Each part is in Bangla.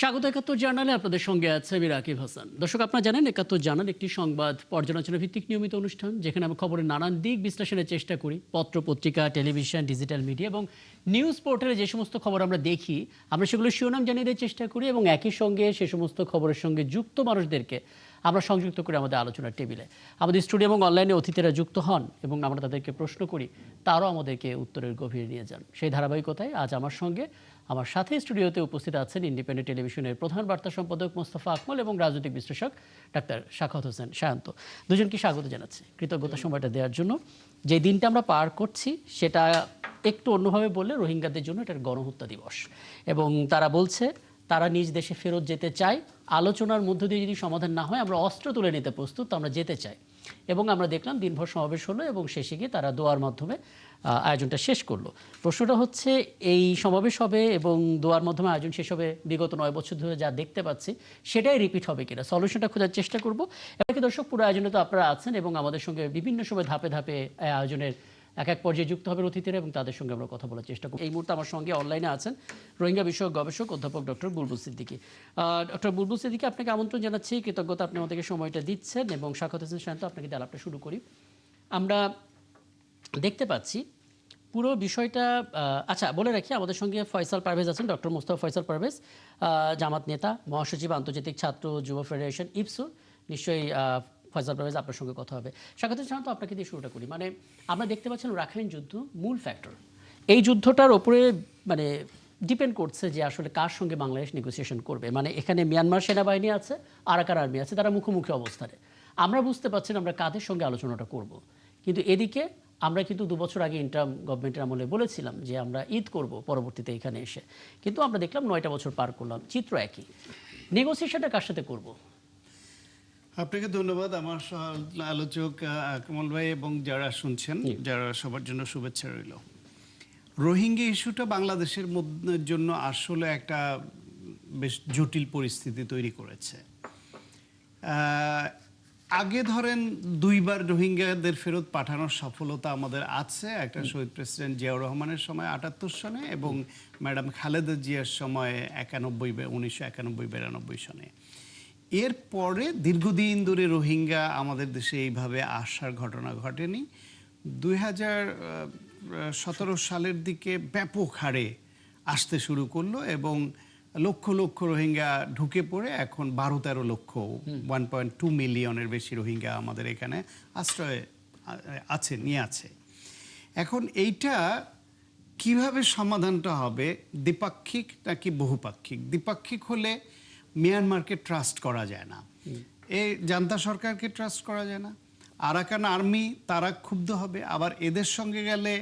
স্বাগত ৭১ জার্নালে আপনাদের সঙ্গে আছে আমি রাকিব হাসান। দর্শক, আপনারা জানেন ৭১ জার্নাল একটি সংবাদ পর্যালোচনা ভিত্তিক নিয়মিত অনুষ্ঠান, যেখানে আমরা খবরের নানান দিক বিশ্লেষণের চেষ্টা করি। পত্র পত্রিকা, টেলিভিশন, ডিজিটাল মিডিয়া এবং নিউজ পোর্টালে যে সমস্ত খবর আমরা দেখি, আমরা সেগুলো শিরোনাম জানিয়ে দেওয়ার চেষ্টা করি এবং একই সঙ্গে সে সমস্ত খবরের সঙ্গে যুক্ত মানুষদেরকে আমরা সংযুক্ত করি আমাদের আলোচনার টেবিলে। আমাদের স্টুডিও এবং অনলাইনে অতিথিরা যুক্ত হন এবং আমরা তাদেরকে প্রশ্ন করি, তারাও আমাদেরকে উত্তরের গভীরে নিয়ে যান। সেই ধারাবাহিকতায় আজ আমার সাথে স্টুডিওতে উপস্থিত আছেন ইন্ডিপেন্ডেন্ট টেলিভিশনের প্রধান বার্তা সম্পাদক মোস্তফা আকমল এবং রাজনৈতিক বিশ্লেষক ডাক্তার সাখাওয়াত হোসেন সায়ন্ত। দুজনকে স্বাগত জানাচ্ছি, কৃতজ্ঞতা সময়টা দেওয়ার জন্য। যে দিনটা আমরা পার করছি সেটা একটু অন্যভাবে বললে রোহিঙ্গাদের জন্য এটা গণহত্যা দিবস, এবং তারা বলছে তারা নিজ দেশে ফেরত যেতে চায়। আলোচনার মধ্য দিয়ে যদি সমাধান না হয়, আমরা অস্ত্র তুলে নিতে প্রস্তুত, আমরা যেতে চাই। এবং আমরা দেখলাম দিনভর সমাবেশ হলো এবং শেষে গিয়ে তারা দোয়ার মাধ্যমে আয়োজনটা শেষ করলো। প্রশ্নটা হচ্ছে, এই সমাবেশ হবে এবং দোয়ার মাধ্যমে আয়োজন শেষ হবে, বিগত ৯ বছর ধরে যা দেখতে পাচ্ছি সেটাই রিপিট হবে কিনা, সলিউশনটা খোঁজার চেষ্টা করব। এবারে দর্শক, পুরো আয়োজনে তো আপনারা আছেন এবং আমাদের সঙ্গে বিভিন্ন সময় ধাপে ধাপে আয়োজনের এক এক পর্যায়ে যুক্ত হবে অতিথিরা এবং তাদের সঙ্গে আমরা কথা বলার চেষ্টা করব। এই মুহূর্তে আমার সঙ্গে অনলাইনে আছেন রোহিঙ্গা বিষয়ক গবেষক অধ্যাপক ডক্টর বুলবুল সিদ্দিকী। ডক্টর বুলবুল সিদ্দিকী, আপনাকে আমন্ত্রণ জানাচ্ছি, কৃতজ্ঞতা আপনি আমাদেরকে সময়টা দিচ্ছেন। এবং সাখাওয়াত হোসেন সায়ন্ত, আপনাকে দিয়ে আলাপটা শুরু করি। আমরা দেখতে পাচ্ছি পুরো বিষয়টা, আচ্ছা বলে রাখি, আমাদের সঙ্গে ফয়সাল পারভেজ আছেন, ডক্টর মোস্তফা ফয়সাল পারভেজ, জামাত নেতা, মহাসচিব আন্তর্জাতিক ছাত্র যুব ফেডারেশন ইপসু। নিশ্চয়ই ফয়সাল পারভেজ, আপনার সঙ্গে কথা হবে। স্বাগত জানাতো, আপনাকে দিয়ে শুরুটা করি। মানে আমরা দেখতে পাচ্ছেন রাখাইন যুদ্ধ মূল ফ্যাক্টর। এই যুদ্ধটার ওপরে মানে ডিপেন্ড করছে যে আসলে কার সঙ্গে বাংলাদেশ নেগোসিয়েশন করবে। মানে এখানে মিয়ানমার সেনাবাহিনী আছে, আরাকান আর্মি আছে, তারা মুখোমুখি অবস্থানে। আমরা বুঝতে পারছি না আমরা কাদের সঙ্গে আলোচনাটা করব। কিন্তু এদিকে আমরা কিন্তু 2 বছর আগে ইন্টার্ম গভর্নমেন্টের আমলে বলেছিলাম যে আমরা ঈদ করব পরবর্তীতে এখানে এসে, কিন্তু আমরা দেখলাম 9টা বছর পার করলাম, চিত্র একই। নেগোসিয়েশনটা কার সাথে করব? আপনাকে ধন্যবাদ, আমার আলোচক আকমল ভাই এবং যারা শুনছেন, যারা সবার জন্য শুভেচ্ছা রইল। রোহিঙ্গা ইস্যুটা বাংলাদেশের জন্য আসলে একটা বেশ জটিল পরিস্থিতি তৈরি করেছে। আগে ধরেন 2বার রোহিঙ্গাদের ফেরত পাঠানোর সফলতা আমাদের আছে। একটা শহীদ প্রেসিডেন্ট জিয়াউর রহমানের সময় 78 সনে এবং ম্যাডাম খালেদা জিয়ার সময় 1991-92 সনে। এরপরে দীর্ঘদিন ধরে রোহিঙ্গা আমাদের দেশে এইভাবে আসার ঘটনা ঘটেনি। 2017 সালের দিকে ব্যাপক হারে আসতে শুরু করলো এবং লক্ষ লক্ষ রোহিঙ্গা ঢুকে পড়ে এখন 12-13 লক্ষ 1.2 মিলিয়নের বেশি রোহিঙ্গা আমাদের এখানে আশ্রয় নিয়ে আছে। এখন এইটা কিভাবে সমাধানটা হবে, দ্বিপাক্ষিক নাকি বহুপাক্ষিক? দ্বিপাক্ষিক হলে মিয়ানমারকে ট্রাস্ট করা যায় না, এই জান্তা সরকারকে ট্রাস্ট করা যায় না। আরাকান আর্মি তারা ক্ষুব্ধ হবে, আবার এদের সঙ্গে গেলে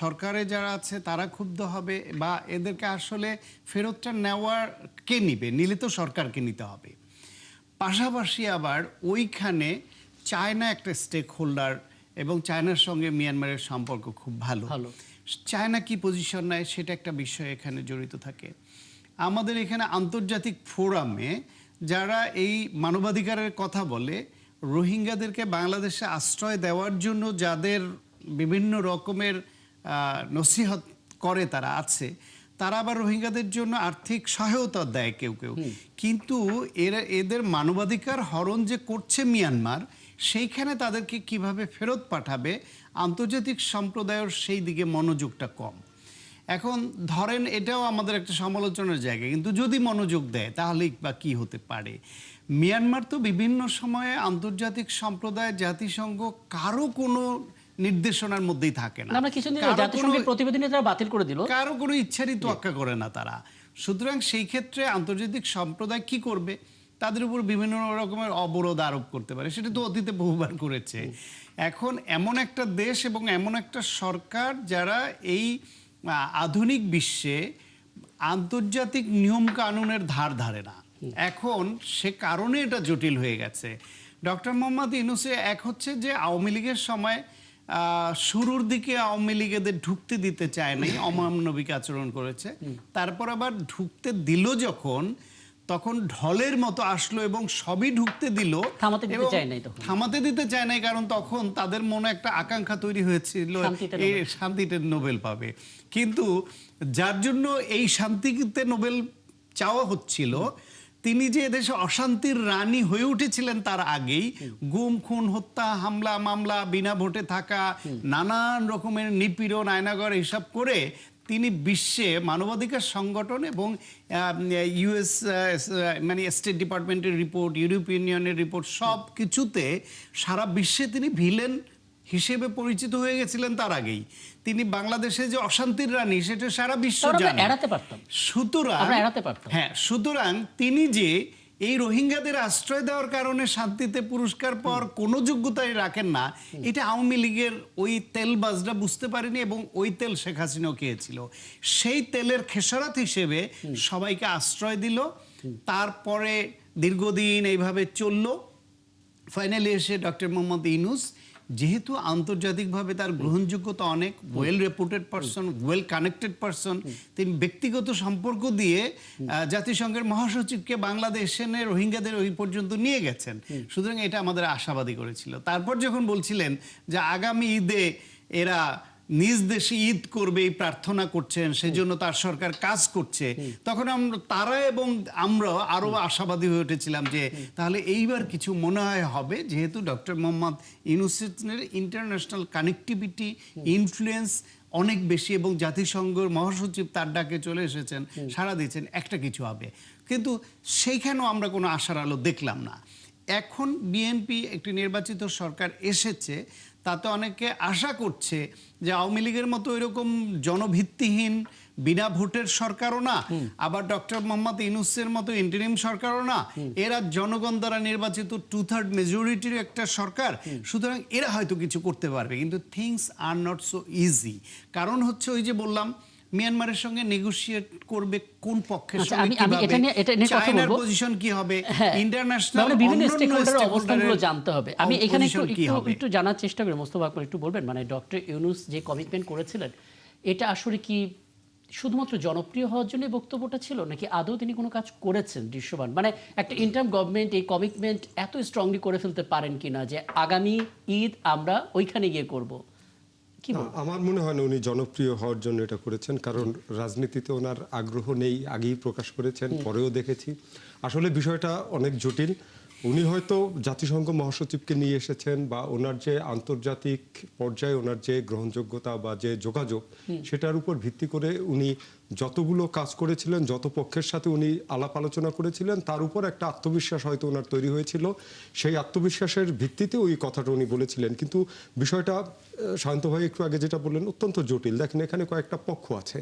সরকারে যারা আছে তারা ক্ষুব্ধ হবে, বা এদেরকে আসলে ফেরতটা নেওয়ার কে নিবে? নিলে তো সরকারকে নিতে হবে। পাশাপাশি আবার ওইখানে চায়না একটা স্টেক হোল্ডার এবং চায়নার সঙ্গে মিয়ানমারের সম্পর্ক খুব ভালো। চায়না কি পজিশন নেয় সেটা একটা বিষয় এখানে জড়িত থাকে। আমাদের এখানে আন্তর্জাতিক ফোরামে যারা এই মানবাধিকারের কথা বলে, রোহিঙ্গাদেরকে বাংলাদেশে আশ্রয় দেওয়ার জন্য যাদের বিভিন্ন রকমের নসিহত করে তারা আছে, তারা আবার রোহিঙ্গাদের জন্য আর্থিক সহায়তা দেয় কেউ কেউ। কিন্তু এদের মানবাধিকার হরণ যে করছে মিয়ানমার, সেইখানে তাদেরকে কিভাবে ফেরত পাঠাবে আন্তর্জাতিক সম্প্রদায়ের সেই দিকে মনোযোগটা কম। এখন ধরেন এটাও আমাদের একটা সমালোচনার জায়গা, কিন্তু যদি মনোযোগ দেয় তাহলে বা কি হতে পারে? মিয়ানমার তো বিভিন্ন সময়ে আন্তর্জাতিক সম্প্রদায়, জাতিসংঘ কারো কোনো নির্দেশনার মধ্যেই থাকে না, বাতিল করে দিল, কারো কোনো ইচ্ছারই তোয়াক্কা করে না তারা। সুতরাং সেই ক্ষেত্রে আন্তর্জাতিক সম্প্রদায় কি করবে? তাদের উপর বিভিন্ন রকমের অবরোধ আরোপ করতে পারে, সেটা তো অতীতে বহুবার করেছে। এখন এমন একটা দেশ এবং এমন একটা সরকার যারা এই আধুনিক বিশ্বে আন্তর্জাতিক নিয়ম কানুনের ধার ধারে না, এখন সে কারণে এটা জটিল হয়ে গেছে। ডক্টর মোহাম্মদ ইউনূসে এক হচ্ছে যে আওয়ামী লীগের সময় শুরুর দিকে আওয়ামী লীগেদের ঢুকতে দিতে চায় নাই, অমানবিক আচরণ করেছে। তারপর আবার ঢুকতে দিল যখন, তখন ঢলের মতো আসলো এবং সবই ঢুকতে দিল, থামাতে দিতে চায় নাই, কারণ তখন তাদের মনে একটা আকাঙ্ক্ষা তৈরি হয়েছিল শান্তিতে নোবেল পাবে। কিন্তু যার জন্য এই শান্তিতে নোবেল চাওয়া হচ্ছিল, তিনি যে এদেশে অশান্তির রানী হয়ে উঠেছিলেন তার আগেই গুম খুন হত্যা হামলা মামলা বিনা ভোটে থাকা নানান রকমের নিপীড়ন আয়নাগর এসব করে তিনি বিশ্বে মানবাধিকার সংগঠন এবং ইউএস মানে স্টেট ডিপার্টমেন্টের রিপোর্ট, ইউরোপিয়ান ইউনিয়নের রিপোর্ট, সব কিছুতে সারা বিশ্বে তিনি ভিলেন হিসেবে পরিচিত হয়ে গেছিলেন তার আগেই। তিনি বাংলাদেশে যে অশান্তির রানী সেটা সারা বিশ্ব জানে। এড়াতে পারতাম, সুতরাং আমরা এড়াতে পারতাম। হ্যাঁ, সুতরাং তিনি যে এই রোহিঙ্গাদের আশ্রয় দেওয়ার কারণে শান্তিতে পুরস্কার পাওয়ার কোনো যোগ্যতাই রাখেন না, এটা আওয়ামী লীগের ওই তেলবাজরা বুঝতে পারেনি এবং ওই তেল শেখ হাসিনাও খেয়েছিল। সেই তেলের খেসারত হিসেবে সবাইকে আশ্রয় দিল, তারপরে দীর্ঘদিন এইভাবে চলল। ফাইনালি এসে ডক্টর মোহাম্মদ ইউনূস যেহেতু আন্তর্জাতিকভাবে তার গ্রহণযোগ্যতা অনেক, well রেপুটেড person, well connected person, তিনি ব্যক্তিগত সম্পর্ক দিয়ে জাতিসংঘের মহাসচিবকে বাংলাদেশ এনে রোহিঙ্গাদের ওই পর্যন্ত নিয়ে গেছেন। সুতরাং এটা আমাদের আশাবাদী করেছিল। তারপর যখন বলছিলেন যে আগামী ঈদে এরা নিজ দেশে ঈদ করবে এই প্রার্থনা করছেন, সেজন্য তার সরকার কাজ করছে, তখন তারা এবং আমরা আরো আশাবাদী হয়ে উঠেছিলাম যে তাহলে এইবার কিছু মনে হয় হবে, যেহেতু ডক্টর মোহাম্মদ ইউনূসের ইন্টারন্যাশনাল কানেক্টিভিটি ইনফ্লুয়েন্স অনেক বেশি এবং জাতিসংঘের মহাসচিব তার ডাকে চলে এসেছেন, সাড়া দিয়েছেন, একটা কিছু হবে। কিন্তু সেইখানেও আমরা কোনো আশার আলো দেখলাম না। এখন বিএনপি একটি নির্বাচিত সরকার এসেছে, তাতে অনেকে আশা করছে যে আওয়ামী লীগের মতো এরকম জনভিত্তিহীন বিনা ভোটের সরকারও না, আবার ডক্টর মোহাম্মদ ইউনূসের মতো ইন্টারিম সরকারও না, এরা জনগণ দ্বারা নির্বাচিত 2/3 মেজরিটির একটা সরকার। সুতরাং এরা হয়তো কিছু করতে পারবে, কিন্তু things are not so easy. কারণ হচ্ছে ওই যে বললাম, মিয়ানমারের সঙ্গে নেগোশিয়েট করবে কোন পক্ষের সঙ্গে, চায়নার পজিশন কি হবে, ইন্টারন্যাশনাল বিভিন্ন স্টেকহোল্ডারের অবস্থানগুলো জানতে হবে। আমি এখানে একটু জানার চেষ্টা করি, মোস্তফা আকবর একটু বলবেন, মানে ডক্টর ইউনূস যে কমিটমেন্ট করেছিলেন এটা আসলে কি শুধুমাত্র জনপ্রিয় হওয়ার জন্য বক্তব্যটা ছিল, নাকি আদৌ তিনি কোনো কাজ করেছেন দৃশ্যমান? মানে একটা ইন্টার্ম গভর্নমেন্ট এই কমিটমেন্ট এত স্ট্রংলি করে ফেলতে পারেন কিনা যে আগামী ঈদ আমরা ওইখানে গিয়ে করব? আমার মনে হয় না উনি জনপ্রিয় হওয়ার জন্য এটা করেছেন, কারণ রাজনীতিতে ওনার আগ্রহ নেই, আগেই প্রকাশ করেছেন, পরেও দেখেছি। আসলে বিষয়টা অনেক জটিল। উনি হয়তো জাতিসংঘ মহাসচিবকে নিয়ে এসেছেন, বা ওনার যে আন্তর্জাতিক পর্যায়ে ওনার যে গ্রহণযোগ্যতা বা যে যোগাযোগ, সেটার উপর ভিত্তি করে উনি যতগুলো কাজ করেছিলেন, যত পক্ষের সাথে উনি আলাপ আলোচনা করেছিলেন, তার উপর একটা আত্মবিশ্বাস হয়তো ওনার তৈরি হয়েছিল। সেই আত্মবিশ্বাসের ভিত্তিতে ওই কথাটা উনি বলেছিলেন। কিন্তু বিষয়টা শান্ত ভাই একটু আগে যেটা বললেন অত্যন্ত জটিল। দেখেন, এখানে কয়েকটা পক্ষ আছে।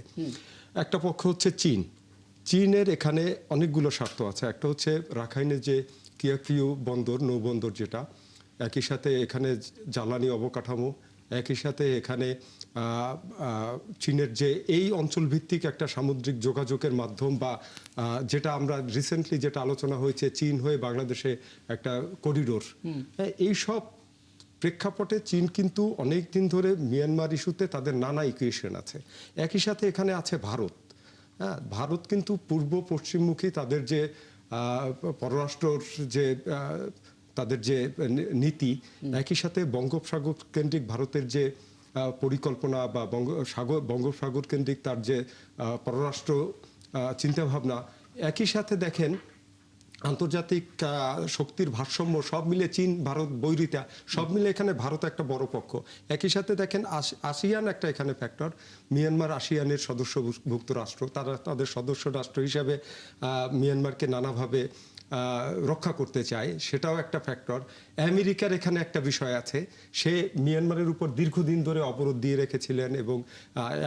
একটা পক্ষ হচ্ছে চীন। চীনের এখানে অনেকগুলো স্বার্থ আছে। একটা হচ্ছে রাখাইনের যে কিয়াকিউ বন্দর, নৌবন্দর, যেটা একই সাথে এখানে জ্বালানি অবকাঠামো, একই সাথে এখানে চীনের যে এই অঞ্চল ভিত্তিক একটা সামুদ্রিক যোগাযোগের মাধ্যম, বা যেটা আমরা রিসেন্টলি যেটা আলোচনা হয়েছে, চীন হয়ে বাংলাদেশে একটা করিডোর, এই সব প্রেক্ষাপটে চীন কিন্তু অনেক দিন ধরে মিয়ানমার ইস্যুতে তাদের নানা ইকুয়েশন আছে। একই সাথে এখানে আছে ভারত। হ্যাঁ, ভারত কিন্তু পূর্ব পশ্চিমমুখী তাদের যে পররাষ্ট্র যে তাদের যে নীতি, একই সাথে বঙ্গোপসাগর কেন্দ্রিক ভারতের যে পরিকল্পনা, বা বঙ্গোপসাগর কেন্দ্রিক তার যে পররাষ্ট্র চিন্তাভাবনা, একই সাথে দেখেন আন্তর্জাতিক শক্তির ভারসাম্য, সব মিলে চীন ভারত বৈরিতা, সব মিলে এখানে ভারত একটা বড় পক্ষ। একই সাথে দেখেন আসিয়ান একটা এখানে ফ্যাক্টর। মিয়ানমার আসিয়ানের সদস্যভুক্ত রাষ্ট্র, তারা তাদের সদস্য রাষ্ট্র হিসাবে মিয়ানমারকে নানাভাবে রক্ষা করতে চায়, সেটাও একটা ফ্যাক্টর। আমেরিকার এখানে একটা বিষয় আছে, সে মিয়ানমারের উপর দীর্ঘদিন ধরে অবরোধ দিয়ে রেখেছিলেন, এবং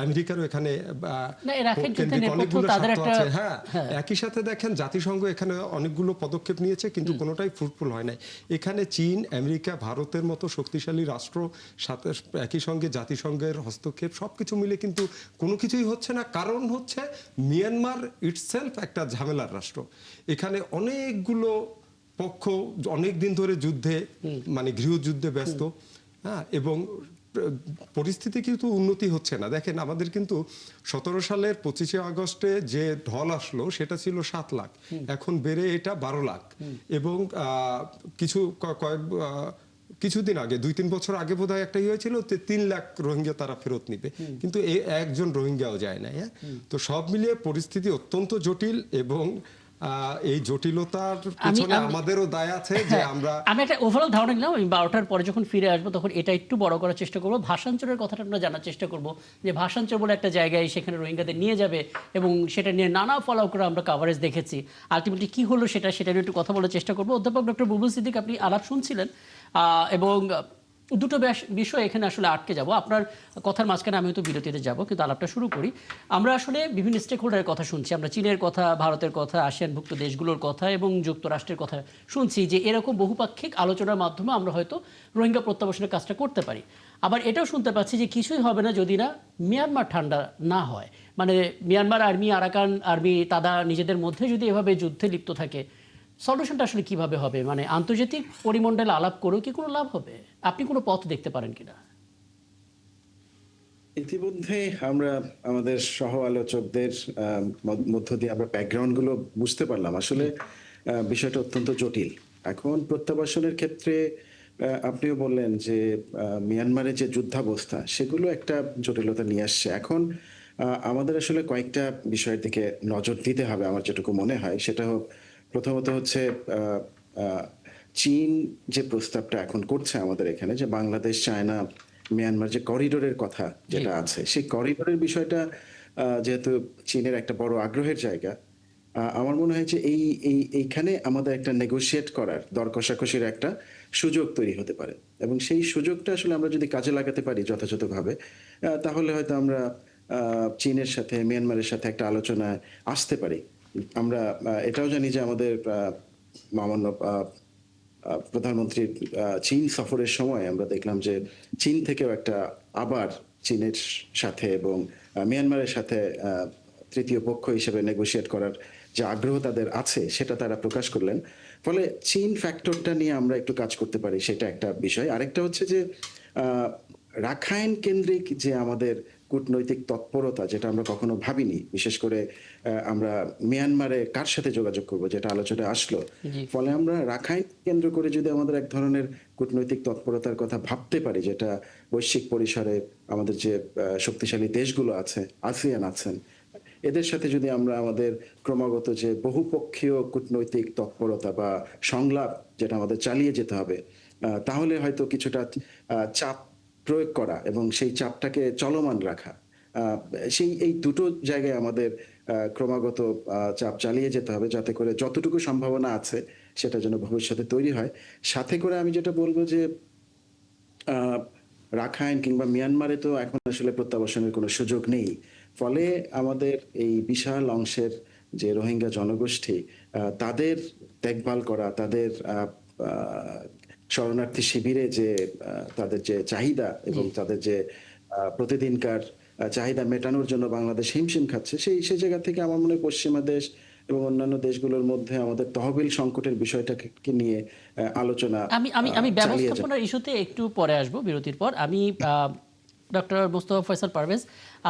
আমেরিকারও এখানে অনেকগুলো স্বার্থ আছে। হ্যাঁ, একই সাথে দেখেন জাতিসংঘ এখানে অনেকগুলো পদক্ষেপ নিয়েছে, কিন্তু কোনোটাই ফ্রুটফুল হয় নাই। এখানে চীন, আমেরিকা, ভারতের মতো শক্তিশালী রাষ্ট্র, সাথে একই সঙ্গে জাতিসংঘের হস্তক্ষেপ, সবকিছু মিলে কিন্তু কোনো কিছুই হচ্ছে না। কারণ হচ্ছে মিয়ানমার ইটসেলফ একটা ঝামেলার রাষ্ট্র। এখানে অনেকগুলো পক্ষ অনেক দিন ধরে যুদ্ধে, মানে গৃহযুদ্ধে ব্যস্ত। হ্যাঁ, এবং পরিস্থিতি কিন্তু উন্নতি হচ্ছে না। দেখেন, আমাদের কিন্তু 17 সালের 25শে আগস্টে যে ঢল আসলো সেটা ছিল 7 লাখ, এখন বেড়ে এটা 12 লাখ, এবং কিছু কিছুদিন আগে 2-3 বছর আগে বোধহয় একটা ইয়ে ছিল যে 3 লাখ রোহিঙ্গা তারা ফেরত নিবে, কিন্তু এই একজন রোহিঙ্গাও যায় না। হ্যাঁ, তো সব মিলিয়ে পরিস্থিতি অত্যন্ত জটিল এবং এই জটিলতার পিছনে আমাদেরও দায় আছে যে আমরা আমি একটা ওভারঅল ধারণা নিলাম। আমি 12টার পরে যখন ফিরে আসবো তখন এটা একটু বড় করার চেষ্টা করবো। ভাষাঞ্চলের কথাটা আমরা জানার চেষ্টা করব যে ভাষাঞ্চল বলে একটা জায়গায় সেখানে রোহিঙ্গাদের নিয়ে যাবে এবং সেটা নিয়ে নানা ফলো করে আমরা কাভারেজ দেখেছি। আলটিমেটলি কি হলো সেটা নিয়ে একটু কথা বলার চেষ্টা করবো। অধ্যাপক ডক্টর বুলবুল সিদ্দিক, আপনি আলাপ শুনছিলেন এবং দুটো বিষয় এখানে আসলে আটকে যাব। আপনার কথার মাঝখানে আমি হয়তো বিরতিতে যাব, কিন্তু আলাপটা শুরু করি। আমরা আসলে বিভিন্ন স্টেক হোল্ডারের কথা শুনছি। আমরা চীনের কথা, ভারতের কথা, আসিয়ানভুক্ত দেশগুলোর কথা এবং যুক্তরাষ্ট্রের কথা শুনছি যে এরকম বহুপাক্ষিক আলোচনার মাধ্যমে আমরা হয়তো রোহিঙ্গা প্রত্যাবাসনের কাজটা করতে পারি। আবার এটাও শুনতে পাচ্ছি যে কিছুই হবে না যদি না মিয়ানমার ঠান্ডা না হয়। মানে মিয়ানমার আর্মি, আরাকান আর্মি তারা নিজেদের মধ্যে যদি এভাবে যুদ্ধে লিপ্ত থাকে, সলিউশনটা আসলে কিভাবে হবে? মানে আন্তর্জাতিক পরিমণ্ডলে আলাপ করেও কি কোনো লাভ হবে? আপনি কোনো পথ দেখতে পারেন কিনা? ইতিমধ্যে আমরা আমাদের সহ আলোচকদের মধ্য দিয়ে আমরা ব্যাকগ্রাউন্ড গুলো বুঝতে পারলাম। আসলে বিষয়টা অত্যন্ত জটিল। এখন প্রত্যাবাসনের ক্ষেত্রে আপনিও বললেন যে মিয়ানমারের যে যুদ্ধাবস্থা সেগুলো একটা জটিলতা নিয়ে আসছে। এখন আমাদের আসলে কয়েকটা বিষয়ের দিকে নজর দিতে হবে আমার যেটুকু মনে হয়। সেটা প্রথমত হচ্ছে চীন যে প্রস্তাবটা এখন করছে আমাদের এখানে, যে বাংলাদেশ, চায়না, মিয়ানমার যে করিডোরের কথা যেটা আছে, সেই করিডোরের বিষয়টা যেহেতু চীনের একটা বড় আগ্রহের জায়গা, আমার মনে হয় যে এইখানে আমাদের একটা নেগোশিয়েট করার, দর কষাকষির একটা সুযোগ তৈরি হতে পারে এবং সেই সুযোগটা আসলে আমরা যদি কাজে লাগাতে পারি যথাযথভাবে, তাহলে হয়তো আমরা চীনের সাথে, মিয়ানমারের সাথে একটা আলোচনায় আসতে পারি। আমরা এটাও জানি যে আমাদের মাননীয় প্রধানমন্ত্রীর চীন সফরের সময় আমরা দেখলাম যে চীন থেকেও একটা আবার চীনের সাথে এবং মিয়ানমারের সাথে তৃতীয় পক্ষ হিসেবে নেগোশিয়েট করার যে আগ্রহ তাদের আছে সেটা তারা প্রকাশ করলেন। ফলে চীন ফ্যাক্টরটা নিয়ে আমরা একটু কাজ করতে পারি, সেটা একটা বিষয়। আরেকটা হচ্ছে যে রাখাইন কেন্দ্রিক যে আমাদের কূটনৈতিক তৎপরতা, যেটা আমরা কখনো ভাবিনি, বিশেষ করে আমরা মিয়ানমারে কার সাথে যোগাযোগ করব, যেটা আলোচনায় আসলো। ফলে আমরা রাখাইন কেন্দ্র করে যদি আমাদের এক ধরনের কূটনৈতিক তৎপরতার কথা ভাবতে পারি, যেটা বৈশ্বিক পরিসরে আমাদের যে শক্তিশালী দেশগুলো আছে, আসিয়ান আছেন, এদের সাথে যদি আমরা আমাদের ক্রমাগত যে বহুপক্ষীয় কূটনৈতিক তৎপরতা বা সংলাপ যেটা আমাদের চালিয়ে যেতে হবে, তাহলে হয়তো কিছুটা চাপ প্রয়োগ করা এবং সেই চাপটাকে চলমান রাখা, এই দুটো জায়গায় আমাদের ক্রমাগত চাপ চালিয়ে যেতে হবে, যাতে করে যতটুকু সম্ভাবনা আছে সেটা যেন ভবিষ্যতে তৈরি হয়। সাথে করে আমি যেটা বলবো যে রাখাইন কিংবা মিয়ানমারে তো এখন আসলে প্রত্যাবাসনের কোনো সুযোগ নেই। ফলে আমাদের এই বিশাল অংশের যে রোহিঙ্গা জনগোষ্ঠী, তাদের দেখভাল করা, তাদের শরণার্থী শিবিরে যে তাদের যে চাহিদা এবং তাদের যে প্রতিদিনকার চাহিদা মেটানোর জন্য বাংলাদেশ হিমশিম খাচ্ছে, সেই জায়গা থেকে আমার মনে হয় পশ্চিমা দেশ এবং অন্যান্য দেশগুলোর মধ্যে আমাদের তহবিল সংকটের বিষয়টাকে নিয়ে আলোচনা আমি ব্যবস্থাপনার ইস্যুতে একটু পরে আসবো বিরতির পর। আমি ডক্টর মোস্তফা ফয়সাল পারভেজ,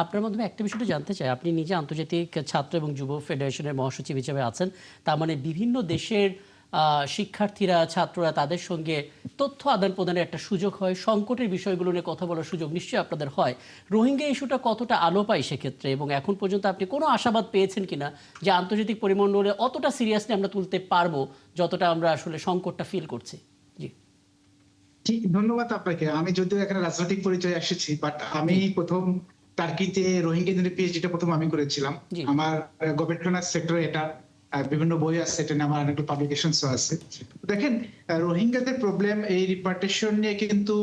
আপনার মাধ্যমে একটা বিষয়টা জানতে চাই। আপনি নিজে আন্তর্জাতিক ছাত্র এবং যুব ফেডারেশনের মহাসচিব হিসেবে আছেন। তার মানে বিভিন্ন দেশের শিক্ষার্থীরা, ছাত্ররা, তাদের সঙ্গে তথ্য আদান প্রদানের একটা সুযোগ হয়, সংকটের বিষয়গুলো নিয়ে কথা বলার সুযোগ নিশ্চয়ই আপনাদের হয়। রোহিঙ্গা ইস্যুটা কতটা আলো পায় সেক্ষেত্রে, এবং এখন পর্যন্ত আপনি কোনো আশাবাদ পেয়েছেন কিনা যে আন্তর্জাতিক পরিমণ্ডলে অতটা সিরিয়াসলি আমরা তুলতে পারবো যতটা আমরা আসলে সংকটটা ফিল করছি? জি, ধন্যবাদ আপনাকে। আমি যদিও এখানে রাজনৈতিক পরিচয় এসেছি, বাট আমি প্রথম টার্কিতে রোহিঙ্গা নিয়ে পিএইচডিটা প্রথম আমি করেছিলাম। আমার গবেষণা সেক্টরে এটা বিভিন্ন বই আছে, এটা নিয়ে আমার অনেকগুলো পাবলিকেশনসও আছে। দেখেন, রোহিঙ্গাদের প্রবলেম, এই রিপার্টিশন নিয়ে কিন্তু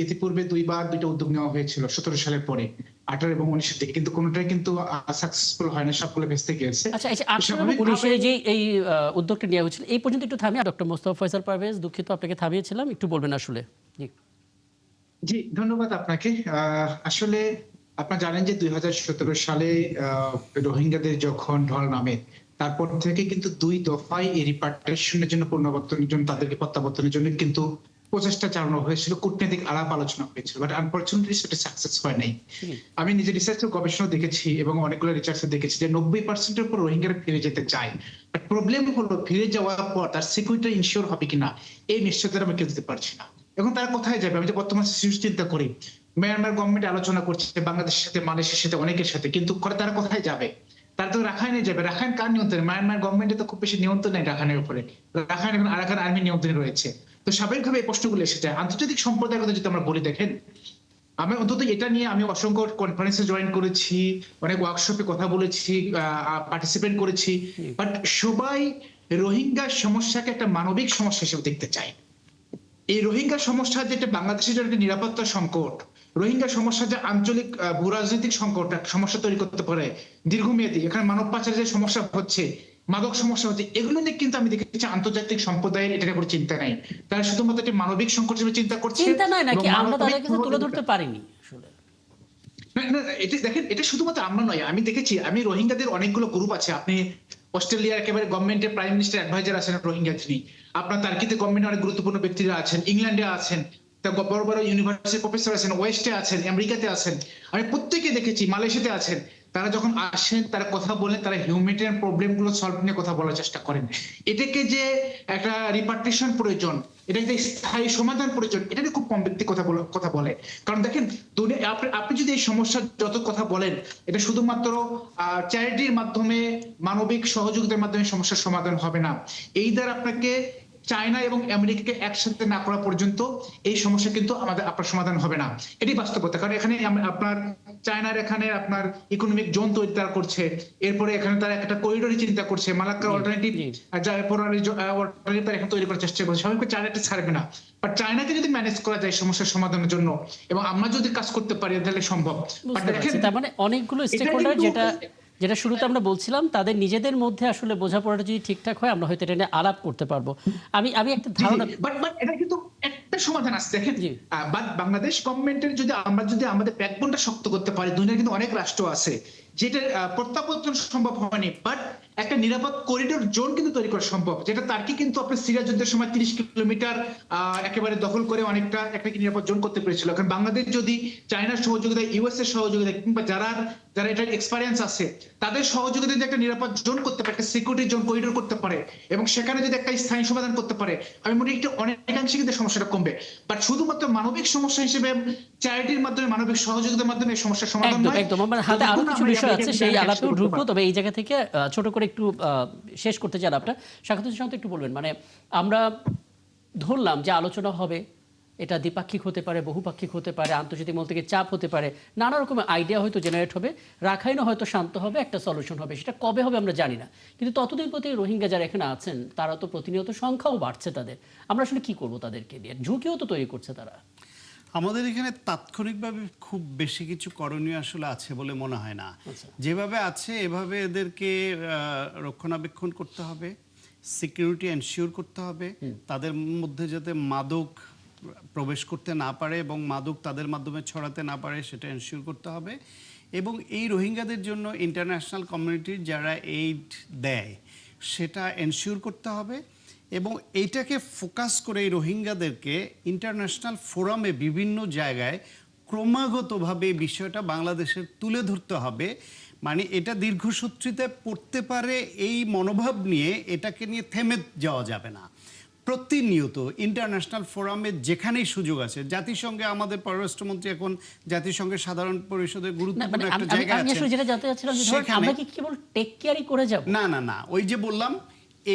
ইতিপূর্বে দুইটা উদ্যোগ নেওয়া হয়েছিল 17 সালের পরে, 18 এবং 19 থেকে, কিন্তু কোনোটাই কিন্তু সাকসেসফুল হয় না, সবগুলো ভেস্তে গেছে। আচ্ছা, 18 এবং 19 যে এই উদ্যোগটা নেওয়া হয়েছিল, এই পর্যন্ত একটু থামিয়ে ডক্টর মোস্তফা ফয়সাল পারভেজ, দুঃখিত আপনাকে থামিয়েছিলাম, একটু বলবেন আসলে। জি, ধন্যবাদ আপনাকে। আসলে আপনারা জানেন যে 2017 সালে রোহিঙ্গাদের যখন ঢল নামে, তারপর থেকে কিন্তু 2 দফায় এই রিপার্টিশনের জন্য, পুনর্বাসনের জন্য, তাদেরকে প্রত্যাবর্তনের জন্য কিন্তু প্রচেষ্টা চালানো হয়েছিল, কূটনৈতিক আলাপ আলোচনা হয়েছিল, বাট আনফরচুনেটলি সেটা সাকসেস হয় নাই। আমি নিজে রিসার্চের গবেষণা দেখেছি এবং অনেকগুলো রিসার্চে দেখেছি যে 90% উপর রোহিঙ্গারা ফিরে যেতে চায়, বাট প্রবলেম হলো ফিরে যাওয়ার পর তার সিকিউরিটি ইনশিওর হবে কিনা, এই নিশ্চয়তা আমরা কেউ দিতে পারছি না। এখন তারা কোথায় যাবে? আমি যে বর্তমান সিচুয়েশন চিন্তা করি, মিয়ানমার গভর্নমেন্ট আলোচনা করছে বাংলাদেশের সাথে, মালয়েশিয়ার সাথে, অনেকের সাথে, কিন্তু তারা কোথায় যাবে? তারা তো রাখাইনে যাবে। রাখাইন কার নিয়ন্ত্রণে? মায়ানমার গভর্নমেন্টের তো খুব বেশি নিয়ন্ত্রণ নেই রাখাইনের উপরে। রাখাইন এখন আরাকান আর্মি নিয়ন্ত্রণে রয়েছে। তো স্বাভাবিকভাবে এই প্রশ্নগুলো এসে যায়। আন্তর্জাতিক সম্প্রদায়ের কথা যদি আমরা বলি, দেখেন আমি অন্তত এটা নিয়ে আমি অসংখ্য কনফারেন্সে জয়েন করেছি, অনেক ওয়ার্কশপে কথা বলেছি, পার্টিসিপেট করেছি, বাট সবাই রোহিঙ্গা সমস্যাকে একটা মানবিক সমস্যা হিসেবে দেখতে চায়। এই রোহিঙ্গা সমস্যা যেটা বাংলাদেশের জন্য একটা নিরাপত্তা সংকট, রোহিঙ্গা সমস্যা যে আঞ্চলিক ভূরাজনৈতিক সংকট সমস্যা তৈরি করতে পারে দীর্ঘমেয়াদী, এখানে মানব পাচারের যে সমস্যা হচ্ছে, মাদক সমস্যা হচ্ছে, এগুলো নিয়ে কিন্তু আমি দেখেছি আন্তর্জাতিক সম্প্রদায়ের এটা কোনো চিন্তা নাই। তারা শুধুমাত্র একটি মানবিক সংকট হিসেবে চিন্তা করছে। চিন্তা নয় নাকি, এবং আমরা তাদের মানবিক কাছে তুলে ধরতে পারিনি আসলে। না, না, এটা দেখেন, এটা শুধুমাত্র আমরা নয়, আমি দেখেছি, আমি রোহিঙ্গাদের অনেকগুলো গ্রুপ আছে। আপনি অস্ট্রেলিয়ার একেবারে গভর্নমেন্টের প্রাইম মিনিস্টার অ্যাডভাইজার আছেন রোহিঙ্গা তিনি, আপনার তার্কিতে গভর্নমেন্টের অনেক গুরুত্বপূর্ণ ব্যক্তিরা আছেন, ইংল্যান্ডে আছেন, বড় বড় ইউনিভার্সিটি প্রফেসর আছেন, ওয়েস্টে আছেন, আমেরিকাতে আছেন, আমি প্রত্যেকে দেখেছি, মালয়েশিয়াতে আছেন। তারা যখন আসেন, তারা কথা বলেন, তারা হিউম্যানিটেরিয়ান প্রবলেম গুলো সলভ নিয়ে কথা বলার চেষ্টা করেন। এটাকে যে একটা রিপার্টিশন প্রয়োজন, এটা একটা স্থায়ী সমাধান প্রয়োজন, এটা নিয়ে খুব কম ব্যক্তি কথা বলে। কারণ দেখেন, আপনি যদি এই সমস্যার যত কথা বলেন, এটা শুধুমাত্র চ্যারিটির মাধ্যমে, মানবিক সহযোগিতার মাধ্যমে সমস্যার সমাধান হবে না। এই দ্বারা আপনাকে চায়না এবং আমেরিকাকে একসাথে না করা পর্যন্ত এই সমস্যা কিন্তু আপনার সমাধান হবে না। এটি বাস্তবতা। কারণ এখানে আপনার চায়নার এখানে আপনার ইকোনমিক জোন তৈরি তারা করছে, এরপরে এখানে তারা একটা করিডোর চিন্তা করছে, মালাক্কার অল্টারনেটিভ তারা এখন তৈরি করার চেষ্টা করছে। স্বাভাবিক চায়নাটা ছাড়বে না, বাট চায়নাকে যদি ম্যানেজ করা যায় সমস্যার সমাধানের জন্য, এবং আমরা যদি কাজ করতে পারি, তাহলে সম্ভব। বুঝতে পারছি। তার মানে অনেকগুলো স্টেক হোল্ডার, যেটা শুরুতে আমরা বলছিলাম, তাদের নিজেদের মধ্যে আসলে বোঝাপড়াটা যদি ঠিকঠাক হয়, আমরা হয়তো এটা নিয়ে আলাপ করতে পারবো। আমি একটা ধারণা, বাট এটা কিন্তু একটা সমাধান আছে। দেখেন, বাট বাংলাদেশ গভর্নমেন্টের যদি আমরা আমাদের ব্যাকবোনটা শক্ত করতে পারি, দুনিয়ার কিন্তু অনেক রাষ্ট্র আছে যেটা প্রত্যাবর্তন সম্ভব হয়নি, বাট একটা নিরাপদ করিডোর জোন কিন্তু তৈরি করা সম্ভব, যেটা তার্কি কিন্তু আপনার সিরিয়া যুদ্ধের সময় 30 কিলোমিটার একেবারে দখল করে অনেকটা একটা নিরাপদ জোন করতে পেরেছিল। এখন বাংলাদেশ যদি চায়নার সহযোগিতা, ইউএস এর সহযোগিতা, কিংবা যারা এটার এক্সপেরিয়েন্স আছে, তাদের সহযোগিতা যদি একটা নিরাপদ জোন করতে পারে, একটা সিকিউরিটি জোন করিডোর করতে পারে, এবং সেখানে যদি একটা স্থায়ী সমাধান করতে পারে, আমি মনে করি অনেকাংশে কিন্তু সমস্যাটা কমবে। বাট শুধুমাত্র মানবিক সমস্যা হিসেবে চ্যারিটির মাধ্যমে, মানবিক সহযোগিতার মাধ্যমে এই সমস্যার সমাধান নয়। একদম আমার হাতে আরো কিছু বিষয় আছে, সেই আলাপেও ঢুকবো। তবে এই জায়গা থেকে ছোট করে একটু শেষ করতে চাই আলাপটা। স্বাগত জানাতে একটু বলবেন, মানে আমরা ধরলাম যে আলোচনা হবে, এটা দ্বিপাক্ষিক হতে পারে, বহুপাক্ষিক হতে পারে, আন্তর্জাতিক মহল থেকে চাপ হতে পারে, নানা রকমের আইডিয়া হয়তো জেনারেট হবে, রাখাইনও হয়তো শান্ত হবে, একটা সলিউশন হবে। সেটা কবে হবে আমরা জানি না, কিন্তু ততদিন প্রতি রোহিঙ্গা যারা এখানে আছেন, তারা তো প্রতিনিয়ত সংখ্যাও বাড়ছে তাদের। আমরা আসলে কি করবো তাদেরকে নিয়ে? ঝুঁকিও তো তৈরি করছে তারা। আমাদের এখানে তাৎক্ষণিকভাবে খুব বেশি কিছু করণীয় আসলে আছে বলে মনে হয় না। যেভাবে আছে এভাবে এদেরকে রক্ষণাবেক্ষণ করতে হবে, সিকিউরিটি এনশিওর করতে হবে, তাদের মধ্যে যাতে মাদক প্রবেশ করতে না পারে এবং মাদক তাদের মাধ্যমে ছড়াতে না পারে সেটা এনশিওর করতে হবে। এবং এই রোহিঙ্গাদের জন্য ইন্টারন্যাশনাল কমিউনিটির যারা এইড দেয় সেটা এনশিওর করতে হবে। এবং এইটাকে ফোকাস করে এই রোহিঙ্গাদেরকে ইন্টারন্যাশনাল ফোরামে বিভিন্ন জায়গায় ক্রমাগতভাবে এই বিষয়টা বাংলাদেশের তুলে ধরতে হবে। মানে এটা দীর্ঘসূত্রিতে পড়তে পারে এই মনোভাব নিয়ে এটাকে নিয়ে থেমে যাওয়া যাবে না। প্রতিনিয়ত ইন্টারন্যাশনাল ফোরামে যেখানেই সুযোগ আছে, জাতিসংঘে আমাদের পররাষ্ট্রমন্ত্রী এখন জাতিসংঘের সাধারণ পরিষদের গুরুত্বপূর্ণ একটা জায়গা আছে, আমরা কি কেবল টেক কেয়ারই করে যাব? না না না, ওই যে বললাম,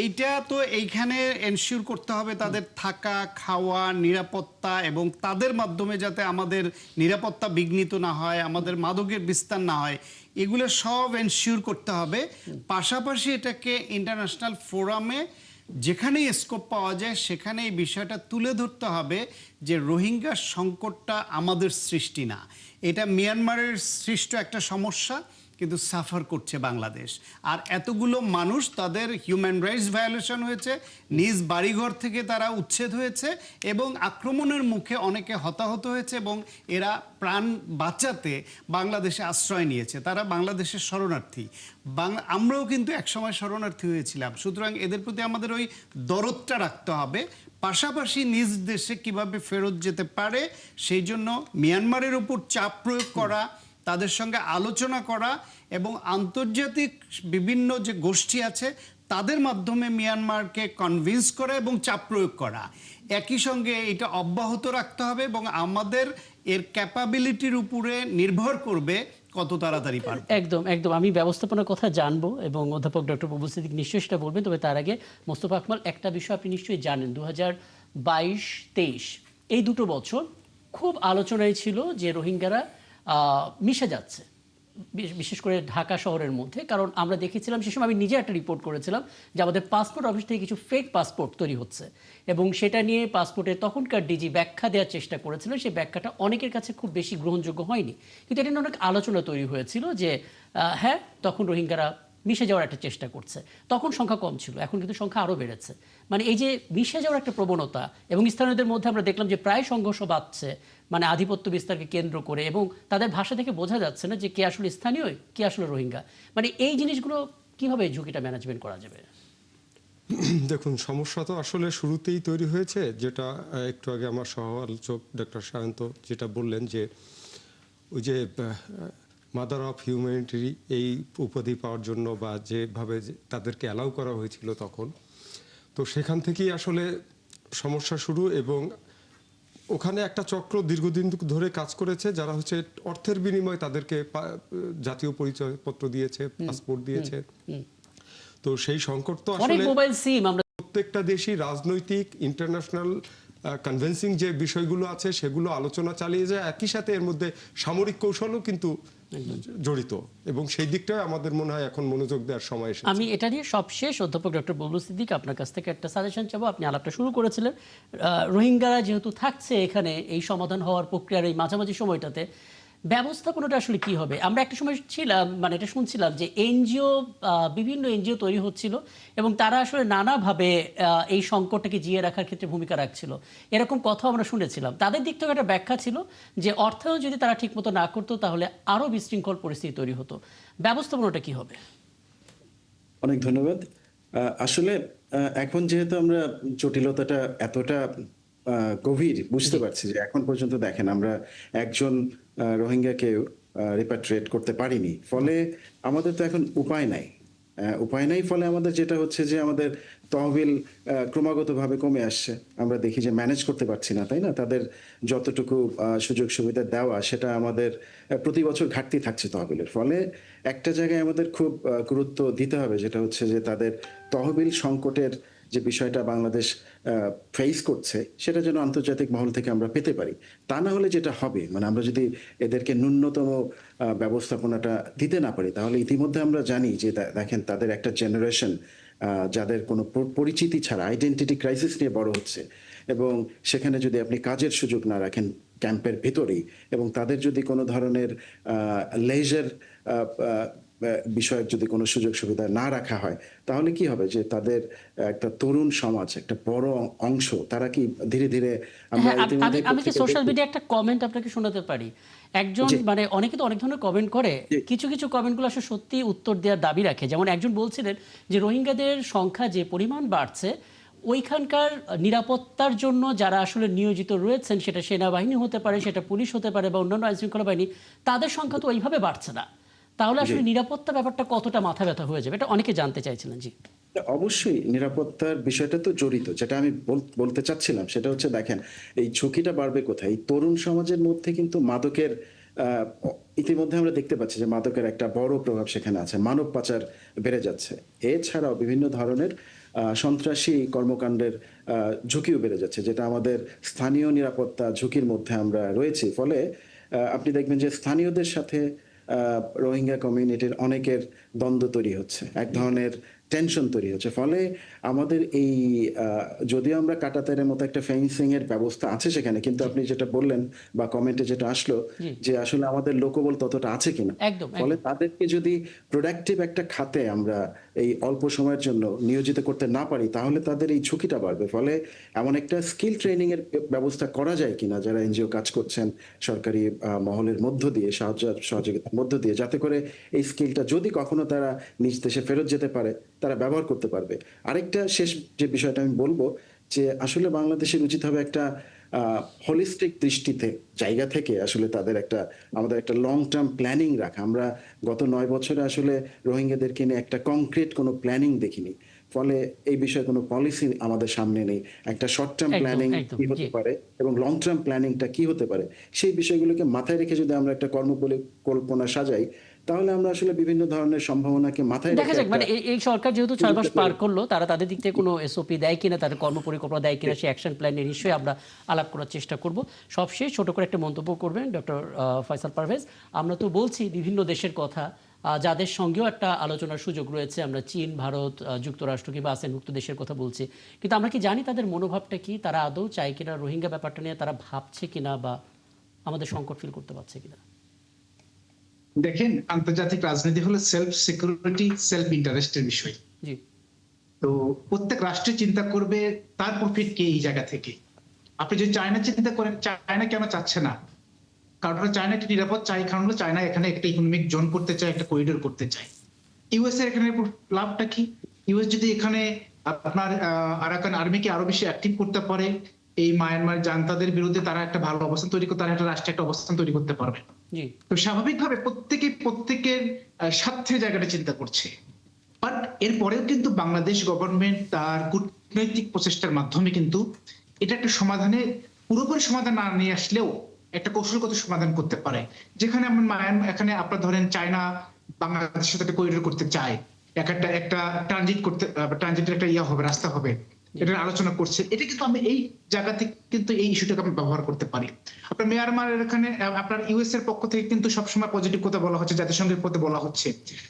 এইটা তো এইখানে এনশিওর করতে হবে তাদের থাকা, খাওয়া, নিরাপত্তা, এবং তাদের মাধ্যমে যাতে আমাদের নিরাপত্তা বিঘ্নিত না হয়, আমাদের মাদকের বিস্তার না হয়, এগুলো সব এনশিওর করতে হবে। পাশাপাশি এটাকে ইন্টারন্যাশনাল ফোরামে যেখানেই স্কোপ পাওয়া যায় সেখানে এই বিষয়টা তুলে ধরতে হবে যে রোহিঙ্গা সংকটটা আমাদের সৃষ্টি না, এটা মিয়ানমারের সৃষ্ট একটা সমস্যা, কিন্তু সাফার করছে বাংলাদেশ। আর এতগুলো মানুষ, তাদের হিউম্যান রাইটস ভায়োলেশন হয়েছে, নিজ বাড়িঘর থেকে তারা উচ্ছেদ হয়েছে, এবং আক্রমণের মুখে অনেকে হতাহত হয়েছে, এবং এরা প্রাণ বাঁচাতে বাংলাদেশে আশ্রয় নিয়েছে। তারা বাংলাদেশের শরণার্থী। আমরাও কিন্তু একসময় শরণার্থী হয়েছিলাম। সুতরাং এদের প্রতি আমাদের ওই দরদটা রাখতে হবে। পাশাপাশি নিজ দেশে কিভাবে ফেরত যেতে পারে সেই জন্য মিয়ানমারের উপর চাপ প্রয়োগ করা, তাদের সঙ্গে আলোচনা করা, এবং আন্তর্জাতিক বিভিন্ন যে গোষ্ঠী আছে তাদের মাধ্যমে মিয়ানমারকে কনভিন্স করা এবং চাপ প্রয়োগ করা। একই সঙ্গে এটা অব্যাহত রাখতে হবে এবং আমাদের এর ক্যাপাবিলিটির উপরে নির্ভর করবে কত তাড়াতাড়ি পারবে। একদম একদম, আমি ব্যবস্থাপনার কথা জানবো এবং অধ্যাপক ডক্টর প্রবল সিদ্দিক নিশ্চয়ই সেটা বলবেন। তবে তার আগে মোস্তফা আকমল, একটা বিষয় আপনি নিশ্চয়ই জানেন, 2022-23 এই দুটো বছর খুব আলোচনায় ছিল যে রোহিঙ্গারা মিশে যাচ্ছে, বিশেষ করে ঢাকা শহরের মধ্যে। কারণ আমরা দেখেছিলাম সে সময়, আমি নিজে একটা রিপোর্ট করেছিলাম যে আমাদের পাসপোর্ট অফিস থেকে কিছু ফেক পাসপোর্ট তৈরি হচ্ছে এবং সেটা নিয়ে পাসপোর্টের তখনকার ডিজি ব্যাখ্যা দেওয়ার চেষ্টা করেছিলেন। সেই ব্যাখ্যাটা অনেকের কাছে খুব বেশি গ্রহণযোগ্য হয়নি, কিন্তু এটা নিয়ে অনেক আলোচনা তৈরি হয়েছিল যে হ্যাঁ, তখন রোহিঙ্গারা মিশে যাওয়ার একটা চেষ্টা করছে। তখন সংখ্যা কম ছিল, এখন কিন্তু সংখ্যা আরও বেড়েছে। মানে এই যে মিশে যাওয়ার একটা প্রবণতা, এবং স্থানীয়দের মধ্যে আমরা দেখলাম যে প্রায় সংঘর্ষ বাড়ছে, মানে আধিপত্য বিস্তারকে কেন্দ্র করে, এবং তাদের ভাষা থেকে বোঝা যাচ্ছে না যে কে আসলে স্থানীয়, কে আসলে রোহিঙ্গা। মানে এই জিনিসগুলো কিভাবে ঝুঁকিটা ম্যানেজমেন্ট করা যাবে? দেখুন, সমস্যা তো আসলে শুরুতেই তৈরি হয়েছে, যেটা একটু আগে আমার সহ আলোচক ডক্টর সায়ন্ত যেটা বললেন, যে ওই যে মাদার অফ হিউম্যানিটারি এই উপাধি পাওয়ার জন্য বা যেভাবে তাদেরকে অ্যালাউ করা হয়েছিল তখন, তো সেখান থেকেই আসলে সমস্যা শুরু। এবং ওখানে একটা চক্র দীর্ঘদিন ধরে কাজ করেছে, যারা হচ্ছে অর্থের বিনিময়ে তাদেরকে জাতীয় পরিচয়পত্র দিয়েছে, পাসপোর্ট দিয়েছে। তো সেই সংকট তো আসলে মোবাইল সিম আমরা প্রত্যেকটা দেশই রাজনৈতিক ইন্টারন্যাশনাল কনভিন্সিং যে বিষয়গুলো আছে সেগুলো আলোচনা চালিয়ে যায়, একই সাথে এর মধ্যে সামরিক কৌশলও কিন্তু জড়িত, এবং সেই দিকটাই আমাদের মনে হয় এখন মনোযোগ দেওয়ার সময় এসেছে। আমি এটা নিয়ে সবশেষ অধ্যাপক ডক্টর প্রবল সিদ্দিক আপনার কাছ থেকে একটা সাজেশন চাবো। আপনি আলাপটা শুরু করেছিলেন, রোহিঙ্গারা যেহেতু থাকছে এখানে, এই সমাধান হওয়ার প্রক্রিয়ার এই মাঝামাঝি সময়টাতে ব্যবস্থাপনাটা আসলে কি হবে? আমরা একটা সময় ছিলাম, মানে এটা শুনছিলাম যে এনজিও, বিভিন্ন এনজিও তৈরি হচ্ছিল এবং তারা আসলে নানাভাবে এই সংকটটাকে জিয়ে রাখার ক্ষেত্রে ভূমিকা রাখছিল, এরকম কথা আমরা শুনেছিলাম। তাদের দিক থেকে একটা ব্যাখ্যা ছিল যে অর্থায়ন যদি তারা ঠিকমতো না করতো তাহলে আরও বিশৃঙ্খল পরিস্থিতি তৈরি হতো। ব্যবস্থাপনাটা কি হবে? অনেক ধন্যবাদ। আসলে এখন যেহেতু আমরা জটিলতাটা এতটা গভীর বুঝতে পারছি, যে এখন পর্যন্ত দেখেন আমরা একজন রোহিঙ্গাকে রিপাট্রিয়েট করতে পারিনি, ফলে আমাদের তো এখন উপায় নাই। ফলে আমাদের যেটা হচ্ছে যে আমাদের তহবিল ক্রমাগতভাবে কমে আসছে। আমরা দেখি যে ম্যানেজ করতে পারছি না, তাই না? তাদের যতটুকু সুযোগ সুবিধা দেওয়া, সেটা আমাদের প্রতি বছর ঘাটতি থাকছে তহবিলের। ফলে একটা জায়গায় আমাদের খুব গুরুত্ব দিতে হবে, যেটা হচ্ছে যে তাদের তহবিল সংকটের যে বিষয়টা বাংলাদেশ ফেস করছে, সেটা যেন আন্তর্জাতিক মহল থেকে আমরা পেতে পারি। তা না হলে যেটা হবে, মানে আমরা যদি এদেরকে ন্যূনতম ব্যবস্থাপনাটা দিতে না পারি, তাহলে ইতিমধ্যে আমরা জানি যে দেখেন তাদের একটা জেনারেশন যাদের কোনো পরিচিতি ছাড়া আইডেন্টিটি ক্রাইসিস নিয়ে বড় হচ্ছে, এবং সেখানে যদি আপনি কাজের সুযোগ না রাখেন ক্যাম্পের ভেতরেই, এবং তাদের যদি কোনো ধরনের লেজার বিষয়ক যদি কোনো সুযোগ সুবিধা না রাখা হয়, তাহলে কি হবে যে তাদের একটা তরুণ সমাজ, একটা বড় অংশ, তারা কি ধীরে ধীরে হ্যাঁ, আমি কি সোশ্যাল মিডিয়া একটা কমেন্ট আপনাকে শোনাতে পারি? একজন, মানে অনেকে তো অনেক ধরনের কমেন্ট করে, কিছু কিছু কমেন্টগুলো আসলে সত্যি উত্তর দেওয়ার দাবি রাখে। যেমন একজন বলছিলেন যে রোহিঙ্গাদের সংখ্যা যে পরিমাণ বাড়ছে, ওইখানকার নিরাপত্তার জন্য যারা আসলে নিয়োজিত রয়েছেন, সেটা সেনাবাহিনী হতে পারে, সেটা পুলিশ হতে পারে, বা অন্যান্য আইনশৃঙ্খলা বাহিনী, তাদের সংখ্যা তো ওইভাবে বাড়ছে না। তাহলে আসলে নিরাপত্তা ব্যাপারটা কতটা মাথা ব্যথা হয়ে যাবে, এটা অনেকে জানতে চাইছিলেন। জি, অবশ্যই নিরাপত্তার বিষয়টা তো জড়িত। যেটা আমি বলতে চাচ্ছিলাম সেটা হচ্ছে, দেখেন এই ঝুঁকিটা বাড়বে কোথায়? তরুণ সমাজের মধ্যে কিন্তু মাদকের ইতিমধ্যে আমরা দেখতে পাচ্ছি যে মাদকের একটা বড় প্রভাব সেখানে আছে, মানব পাচার বেড়ে যাচ্ছে। এছাড়াও বিভিন্ন ধরনের সন্ত্রাসী কর্মকাণ্ডের ঝুঁকিও বেড়ে যাচ্ছে, যেটা আমাদের স্থানীয় নিরাপত্তা ঝুঁকির মধ্যে আমরা রয়েছি। ফলে আপনি দেখবেন যে স্থানীয়দের সাথে রোহিঙ্গা কমিউনিটির অনেকের দ্বন্দ্ব তৈরি হচ্ছে, এক ধরনের টেনশন তৈরি হচ্ছে। ফলে আমাদের এই যদিও আমরা কাঁটাতারের মতো একটা ফেন্সিং এর ব্যবস্থা আছে সেখানে, কিন্তু আপনি যেটা বললেন বা কমেন্টে যেটা আসলো, যে আসলে আমাদের লোকবল ততটা আছে কিনা। ফলে তাদেরকে যদি প্রোডাক্টিভ একটা খাতে আমরা এই অল্প সময়ের জন্য নিয়োজিত করতে না পারি, তাহলে তাদের এই ঝুঁকিটা বাড়বে। ফলে এমন একটা স্কিল ট্রেনিং এর ব্যবস্থা করা যায় কিনা, যারা এনজিও কাজ করছেন সরকারি মহলের মধ্য দিয়ে, সহযোগিতার মধ্য দিয়ে, যাতে করে এই স্কিলটা যদি কখনো তারা নিজ দেশে ফেরত যেতে পারে, তারা ব্যবহার করতে পারবে। আরেকটা শেষ যে বিষয়টা আমি বলবো, যে আসলে বাংলাদেশের উচিত হবে একটা হোলিস্টিক দৃষ্টিতে জায়গা থেকে আসলে আমাদের একটা লং টার্ম প্ল্যানিং রাখা। আমরা গত 9 বছরে আসলে রোহিঙ্গাদেরকে নিয়ে একটা কংক্রিট কোনো প্ল্যানিং দেখিনি। ফলে এই বিষয়ে কোনো পলিসি আমাদের সামনে নেই। একটা শর্ট টার্ম একদম, প্ল্যানিং একদম, কি হতে জি। পারে এবং লং টার্ম প্ল্যানিংটা কি হতে পারে, সেই বিষয়গুলোকে মাথায় রেখে যদি আমরা একটা কর্মপরিকল্পনা সাজাই, তাহলে আমরা আসলে বিভিন্ন ধরনের সম্ভাবনাকে মাথায় দেখা রেখে যাক, একটা মানে এই সরকার যেহেতু 6 মাস সুযোগটা পার তৈরি- করলো, তারা তাদের দিক থেকে কোনো এসওপি দেয় কিনা, তাদের কর্মপরিকল্পনা দেয় কিনা, সেই অ্যাকশন প্ল্যান নিয়ে নিশ্চয়ই আমরা আলাপ করার চেষ্টা করব। সবশেষ ছোট করে একটা মন্তব্য করবেন ডক্টর ফয়সাল পারভেজ। আমরা তো বলছি বিভিন্ন দেশের কথা, যাদের সঙ্গেও একটা আলোচনার সুযোগ রয়েছে, আমরা চীন, ভারত, যুক্তরাষ্ট্র কিংবা আসিয়ানভুক্ত দেশের কথা বলছি, কিন্তু আমরা কি জানি তাদের মনোভাবটা কি? তারা আদৌ চায় কিনা, রোহিঙ্গা ব্যাপারটা নিয়ে তারা ভাবছে কিনা, বা আমাদের সংকট ফিল করতে পারছে কিনা? দেখেন, আন্তর্জাতিক রাজনীতি হলো সেলফ সিকিউরিটি, সেলফ ইন্টারেস্টের বিষয়। জি, তো প্রত্যেক রাষ্ট্র চিন্তা করবে তার প্রফিট কি এই জায়গা থেকে। আপনি যদি চায়না চিন্তা করেন, চায়না কেন চাচ্ছে না? কারণ হলো চায়না একটি নিরাপদ চাই, কারণ হলো চায়না এখানে একটা ইকোনমিক জোন করতে চায়, একটা করিডোর করতে চায়। ইউএস এর এখানে লাভটা কি? ইউএস যদি এখানে আপনার আরাকান আর্মিকে আরো বেশি অ্যাক্টিভ করতে পারে, এই মায়ানমার জান্তাদের বিরুদ্ধে তারা একটা ভালো অবস্থান তৈরি করতে, তারা একটা রাষ্ট্রে একটা অবস্থান তৈরি করতে পারবে। জি, তো স্বাভাবিকভাবে প্রত্যেকের স্বার্থের জায়গাটা চিন্তা করছে। বাট এরপরেও কিন্তু বাংলাদেশ গভর্নমেন্ট তার কূটনৈতিক প্রচেষ্টার মাধ্যমে কিন্তু এটা একটা সমাধানে, পুরোপুরি সমাধান না নিয়ে আসলেও একটা কৌশলগত সমাধান করতে পারে। যেখানে এখানে আপনার ধরেন চায়না বাংলাদেশের সাথে একটা করিডোর করতে চায়, একটা ট্রানজিটের একটা হবে, রাস্তা হবে, এটা আলোচনা করছে। এটা কিন্তু আমি এই জায়গা থেকে কিন্তু এই ইস্যুটাকে আমি ব্যবহার করতে পারি। আপনার মিয়ানমারের এখানে আপনার ইউএস এর পক্ষ থেকে কিন্তু সবসময় পজিটিভ কথা বলা হচ্ছে, জাতিসংঘের পথে বলা হচ্ছে,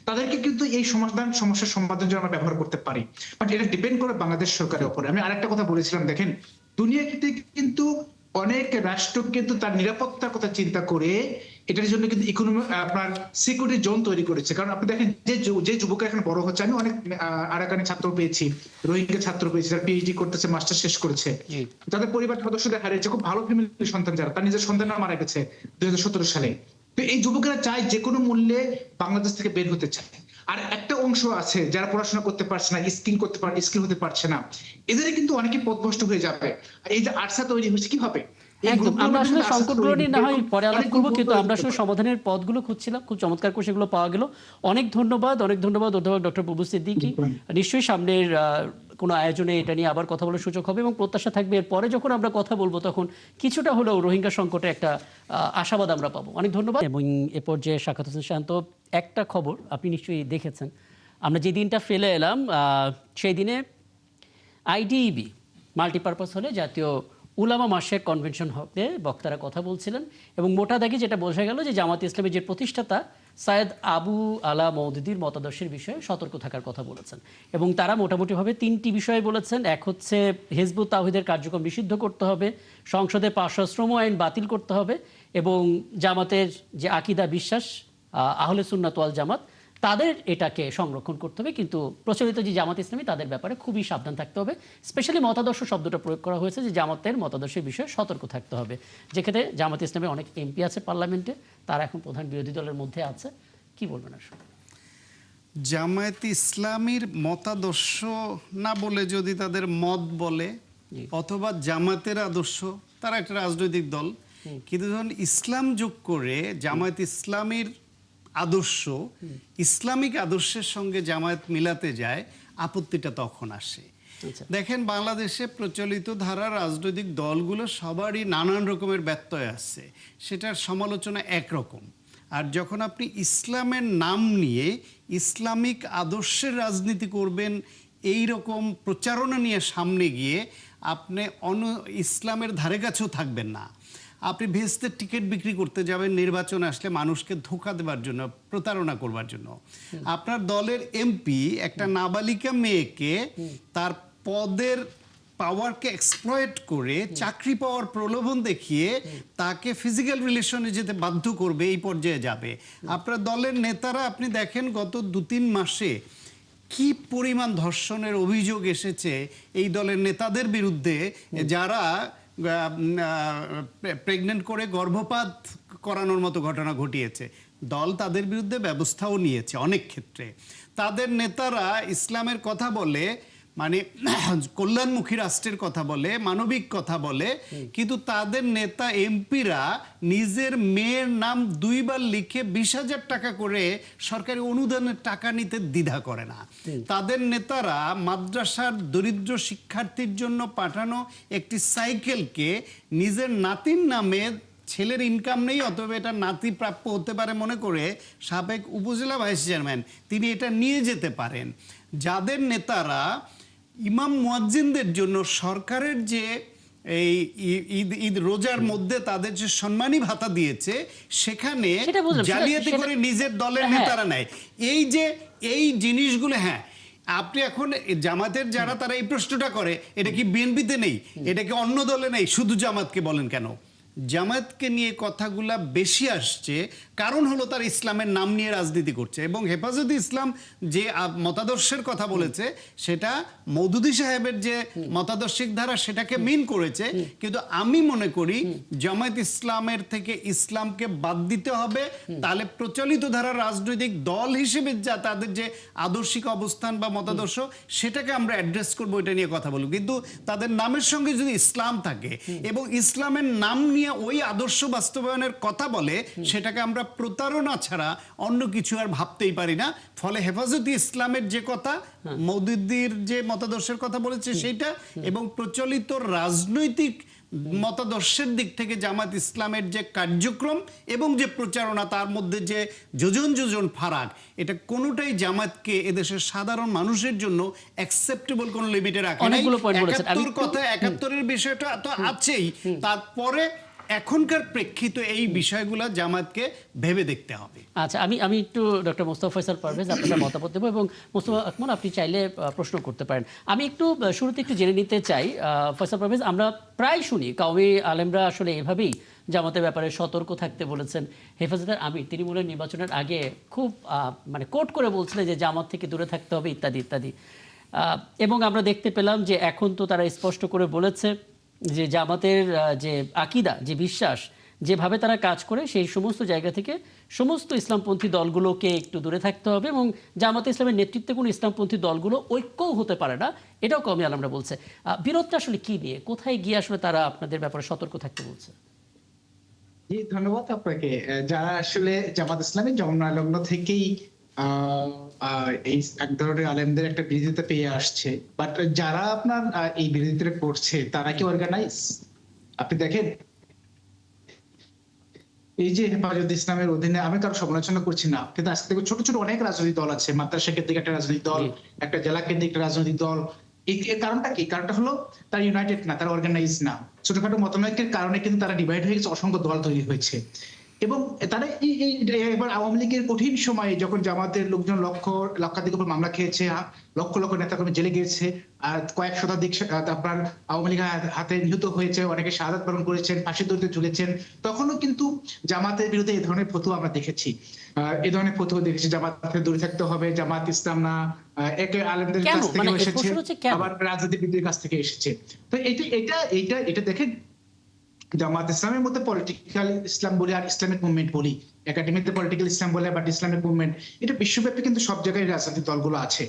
তাদেরকে কিন্তু এই সমস্যার সমাধানের জন্য আমরা ব্যবহার করতে পারি। বাট এটা ডিপেন্ড করে বাংলাদেশ সরকারের উপরে। আমি আরেকটা কথা বলেছিলাম, দেখেন দুনিয়াতে কিন্তু অনেক রাষ্ট্র কিন্তু তার নিরাপত্তার কথা চিন্তা করে এটার জন্য কিন্তু ইকোনমি আপনার সিকিউরিটি জোন তৈরি করেছে। কারণ আপনি দেখেন যে যুবক এখন বড় হচ্ছে, আমি অনেক আরাকানি ছাত্র পেয়েছি, রোহিঙ্গা ছাত্র পেয়েছি, যারা পিএইচডি করতেছে, মাস্টার শেষ করেছে, জি। তাদের পরিবার সদস্যদের হারিয়েছে, খুব ভালো ফ্যামিলির সন্তান, যারা তার নিজের সন্তানরা মারা গেছে 2017 সালে। তো এই যুবকেরা চায় যে কোনো মূল্যে বাংলাদেশ থেকে বের হতে চায়। আর একটা অংশ আছে যারা পড়াশোনা করতে পারছে না, স্কিল হতে পারছে না, এদের কিন্তু অনেকে পথভ্রষ্ট হয়ে যাবে। আর এই যে আরসা তৈরি হচ্ছে কিভাবে, এই একদম। গ্রুপগুলোর আমরা আসলে মধ্যে আরসা সংকটগুলো তৈরি নিয়ে না হয় এরকম পরে আলাপ অনেক করবো, গ্রুপ কিন্তু তৈরি আমরা হতে আসলে পারে। সমাধানের পথগুলো খুঁজছিলাম, খুব চমৎকার করে সেগুলো পাওয়া গেল। অনেক ধন্যবাদ অধ্যাপক ডক্টর বুলবুল সিদ্দিকী। নিশ্চয়ই সামনের কোনো আয়োজনে এটা নিয়ে আবার কথা বলার সুযোগ হবে, এবং প্রত্যাশা থাকবে এরপরে যখন আমরা কথা বলবো তখন কিছুটা হলেও রোহিঙ্গা সংকটে একটা আশাবাদ আমরা পাবো। অনেক ধন্যবাদ। এবং এ পর্যায়ে সাখাওয়াত হোসেন শান্ত, একটা খবর আপনি নিশ্চয়ই দেখেছেন, আমরা যে দিনটা ফেলে এলাম সেই দিনে আইডিইবি মাল্টিপারপাস হলে জাতীয় উলামা মাসেক কনভেনশন হবে বক্তারা কথা বলছিলেন, এবং মোটা দাগে যেটা বোঝা গেল যে জামাত ইসলামের যে প্রতিষ্ঠাতা সায়েদ আবু আলা মওদুদির মতাদর্শের বিষয়ে সতর্ক থাকার কথা বলেছেন। এবং তারা মোটামুটিভাবে 3টি বিষয়ে বলেছেন। এক হচ্ছে হিজবুত তাওহীদের কার্যক্রম নিষিদ্ধ করতে হবে, সংসদে 500 শ্রম আইন বাতিল করতে হবে, এবং জামাতের যে আকিদা বিশ্বাস আহলে সুন্নাত ওয়াল জামাত, তাদের এটাকে সংরক্ষণ করতে হবে, কিন্তু প্রচলিত যে জামাত ইসলামী তাদের ব্যাপারে খুবই সাবধান থাকতে হবে। স্পেশালি মতাদর্শ শব্দটা প্রয়োগ করা হয়েছে, যে জামাতের মতাদর্শের বিষয়ে সতর্ক থাকতে হবে। যেক্ষেত্রে জামাত ইসলামের অনেক এমপি আছে পার্লামেন্টে, তারা এখন প্রধান বিরোধী দলের মধ্যে আছে। কি বলবেন আসলে? জামায়াত ইসলামীর মতাদর্শ না বলে যদি তাদের মত বলে, জি। অথবা জামাতের আদর্শ, তারা একটা রাজনৈতিক দল, কিন্তু যখন ইসলাম যোগ করে জামায়াত ইসলামীর আদর্শ ইসলামিক আদর্শের সঙ্গে জামায়াত মিলাতে যায়, আপত্তিটা তখন আসে। আচ্ছা। দেখেন, বাংলাদেশে প্রচলিত ধারা রাজনৈতিক দলগুলো সবারই নানান রকমের ব্যত্যয় আছে, সেটার সমালোচনা একরকম। আর যখন আপনি ইসলামের নাম নিয়ে ইসলামিক আদর্শের রাজনীতি করবেন, এই রকম প্রচারণা নিয়ে সামনে গিয়ে আপনি ইসলামের ধারে কাছেও থাকবেন না। আপনি ভেস্তের টিকিট বিক্রি করতে যাবেন নির্বাচন আসলে মানুষকে ধোঁকা দেওয়ার জন্য, প্রতারণা করবার জন্য। আপনার দলের এমপি একটা নাবালিকা মেয়েকে তার পদের পাওয়ারকে এক্সপ্লয়েট করে চাকরি পাওয়ার প্রলোভন দেখিয়ে তাকে ফিজিক্যাল রিলেশনে যেতে বাধ্য করবে, এই পর্যায়ে যাবে। আপনার দলের নেতারা, আপনি দেখেন গত 2-3 মাসে কি পরিমাণ ধর্ষণের অভিযোগ এসেছে এই দলের নেতাদের বিরুদ্ধে, যারা প্রেগনেন্ট করে গর্ভপাত করানোর মতো ঘটনা ঘটিয়েছে। দল তাদের বিরুদ্ধে ব্যবস্থাও নিয়েছে অনেক ক্ষেত্রে। তাদের নেতারা ইসলামের কথা বলে মানে কল্যাণমুখী রাষ্ট্রের কথা বলে, মানবিক কথা বলে, কিন্তু তাদের নেতা এমপিরা নিজের মেয়ের নাম 2 বার লিখে 20,000 টাকা করে সরকারি অনুদানের টাকা নিতে দ্বিধা করে না। তাদের নেতারা মাদ্রাসার দরিদ্র শিক্ষার্থীর জন্য পাঠানো একটি সাইকেলকে নিজের নাতির নামে, ছেলের ইনকাম নেই অথবা এটা নাতি প্রাপ্য হতে পারে মনে করে সাবেক উপজেলা ভাইস চেয়ারম্যান তিনি এটা নিয়ে যেতে পারেন। যাদের নেতারা ইমাম মুয়াজ্জিনদের জন্য সরকারের যে এই ঈদ রোজার মধ্যে তাদের যে সম্মানী ভাতা দিয়েছে সেখানে সেটা বুঝলাম, জালিয়াতি করে নিজের দলের নেতারা নেয়। এই জিনিসগুলো, হ্যাঁ আপনি এখন জামাতের যারা তারা এই প্রশ্নটা করে, এটা কি বিএনপিতে নেই, এটা কি অন্য দলে নেই, শুধু জামাতকে বলেন কেন? জামাতকে নিয়ে কথাগুলা বেশি আসছে কারণ হলো তার ইসলামের নাম নিয়ে রাজনীতি করছে। এবং হেফাজতে ইসলাম যে মতাদর্শের কথা বলেছে সেটা মওদুদী সাহেবের যে মতাদর্শিক ধারা সেটাকে মিন করেছে, কিন্তু আমি মনে করি জামায়াত ইসলামের থেকে ইসলামকে বাদ দিতে হবে। তাহলে প্রচলিত ধারা রাজনৈতিক দল হিসেবে যা তাদের যে আদর্শিক অবস্থান বা মতাদর্শ সেটাকে আমরা অ্যাড্রেস করবো, এটা নিয়ে কথা বলবো। কিন্তু তাদের নামের সঙ্গে যদি ইসলাম থাকে এবং ইসলামের নাম নিয়ে ওই আদর্শ বাস্তবায়নের কথা বলে, সেটাকে আমরা প্রতারণা ছাড়া অন্য কিছু আর ভাবতেই পারি না। ফলে হেফাজতে ইসলামের যে কথা, মওদুদীর যে মতাদর্শের কথা বলেছে সেইটা, এবং প্রচলিত রাজনৈতিক মতাদর্শের দিক থেকে জামাত ইসলামের যে কার্যক্রম এবং যে প্রচারণা, তার মধ্যে যে যোজন যোজন ফারাক, এটা কোনোটাই জামাতকে এদেশের সাধারণ মানুষের জন্য অ্যাকসেপ্টেবল কোন লিমিটে রাখে নাই। 71-এর বিষয়টা তো আছেই, তারপরে এখনকার প্রেক্ষিতে এই বিষয়গুলো জামাতকে ভেবে দেখতে হবে। আচ্ছা, আমি একটু ডক্টর মোস্তফা ফয়সাল পারভেজ আপনার মতামত দেবো, এবং মোস্তফা আকমল আপনি চাইলে প্রশ্ন করতে পারেন। আমি একটু শুরুতে একটু জেনে নিতে চাই, ফয়সাল পারভেজ, আমরা প্রায় শুনি কওমি আলেমরা আসলে এভাবেই জামাতের ব্যাপারে সতর্ক থাকতে বলেছেন। হেফাজতের আমির তিনি মূল নির্বাচনের আগে খুব মানে কোট করে বলছিলেন যে জামাত থেকে দূরে থাকতে হবে ইত্যাদি ইত্যাদি, এবং আমরা দেখতে পেলাম যে এখন তো তারা স্পষ্ট করে বলেছে যে জামাতের যে আকীদা, যে বিশ্বাস, যেভাবে তারা কাজ করে সেই সমস্ত জায়গা থেকে সমস্ত ইসলামপন্থী দলগুলোকে একটু দূরে থাকতে হবে, এবং জামাতে ইসলামের নেতৃত্বে কোনো ইসলামপন্থী দলগুলো ঐক্যও হতে পারে না, এটাও কওমি আলেমরা বলছে। বিরোধটা আসলে কি নিয়ে, কোথায় গিয়ে আসলে তারা আপনাদের ব্যাপারে সতর্ক থাকতে বলছে? জি, ধন্যবাদ আপনাকে। যারা আসলে জামাত ইসলামী জন্মলগ্ন থেকেই এই এক ধরনের আলেমদের একটা বিরোধিতা পেয়ে আসছে, বাট যারা আপনার এই বিরোধিতা করছে তারা কি অর্গানাইজ? আপনি দেখেন, এই যে হেফাজত ইসলামের অধীনে, আমি কারো সমালোচনা করছি না, কিন্তু আজকে থেকে ছোট ছোট অনেক রাজনৈতিক দল আছে। মাদ্রাসা কেন্দ্রিক একটা রাজনৈতিক দল, একটা জেলা কেন্দ্রিক একটা রাজনৈতিক দল। এর কারণটা কি? কারণটা হলো তারা ইউনাইটেড না, তারা অর্গানাইজ না। ছোটখাটো মতানৈক্যের কারণে কিন্তু তারা ডিভাইড হয়ে গেছে, অসংখ্য দল তৈরি হয়েছে। এবং তারা এবার আওয়ামী লীগের কঠিন সময়ে যখন জামাতের লোকজন লক্ষাধিক উপর মামলা খেয়েছে, লক্ষ লক্ষ নেতাকর্মী জেলে গিয়েছে, কয়েক শতাধিক আপনার আওয়ামী লীগের হাতে নিহত হয়েছে, অনেকে শাহাদাত বরণ করেছেন, ফাঁসির দড়িতে ঝুলেছেন, তখনও কিন্তু জামাতের বিরুদ্ধে এই ধরনের ফতোয়া আমরা দেখেছি। এই ধরনের ফতোয়া দেখেছি, জামাতের দূরে থাকতে হবে, জামাত ইসলাম না, একে আলেমদের কাছ থেকে এসেছে, আবার রাজনীতিবিদদের কাছ থেকে এসেছে। তো এটা দেখেন, জামাত ইসলামের মধ্যে পলিটিক্যাল ইসলাম বলি আর ইসলামিক মুভমেন্ট বলি, একাডেমিতে পলিটিক্যাল ইসলাম বলে, বাট ইসলামিক মুভমেন্ট, এটা বিশ্বব্যাপী কিন্তু সব জায়গায় রাজনৈতিক দলগুলো আছে।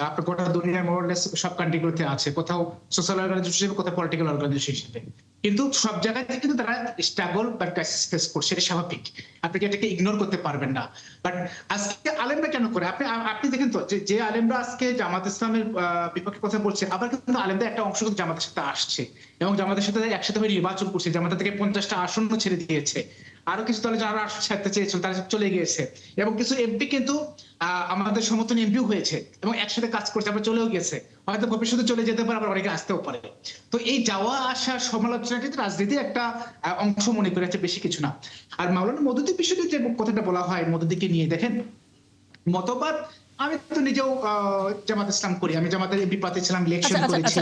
আপনার গোটা দুনিয়ার মোরলেস সব কান্ট্রিগুলোতে আছে, কোথাও সোশ্যাল অর্গানাইজেশন হিসেবে, কোথাও পলিটিক্যাল অর্গানাইজেশন হিসেবে। কিন্তু সব জায়গায় কিন্তু তারা স্ট্রাগল বা ক্রাইসিস ফেস করছে, এটা স্বাভাবিক, আপনি এটাকে ইগনোর করতে পারবেন না। বাট আজকে আলেমরা কেন করে? আপনি দেখেন তো, যে আলেমরা আজকে জামাত ইসলামের বিপক্ষে কথা বলছে, আবার কিন্তু আলেমদের একটা অংশ কিন্তু জামাতের সাথে আসছে এবং জামাতের সাথে একসাথে হয়ে নির্বাচন করছে, জামাতের থেকে 50টা আসন ছেড়ে দিয়েছে, আরো কিছু দলে যারা ছাড়তে চেয়েছিল তারা চলে গিয়েছে, এবং কিছু এমপি কিন্তু আমাদের সমর্থন এমপিও হয়েছে এবং একসাথে কাজ করছে, আবার চলেও গেছে, হয়তো ভবিষ্যতে চলে যেতে পারে, আবার অনেকে আসতেও পারে। তো এই যাওয়া আসার সমালোচনাটি রাজনীতির একটা অংশ মনে করে আছে, বেশি কিছু না। আর মাওলানা মওদুদীর বিষয়ে যে কথাটা বলা হয় মওদুদীকে নিয়ে, দেখেন মতবাদ, আমি তো নিজেও জামাত ইসলাম করি, আমি জামাতের এমপি প্রার্থী ছিলাম, ইলেকশন করেছি।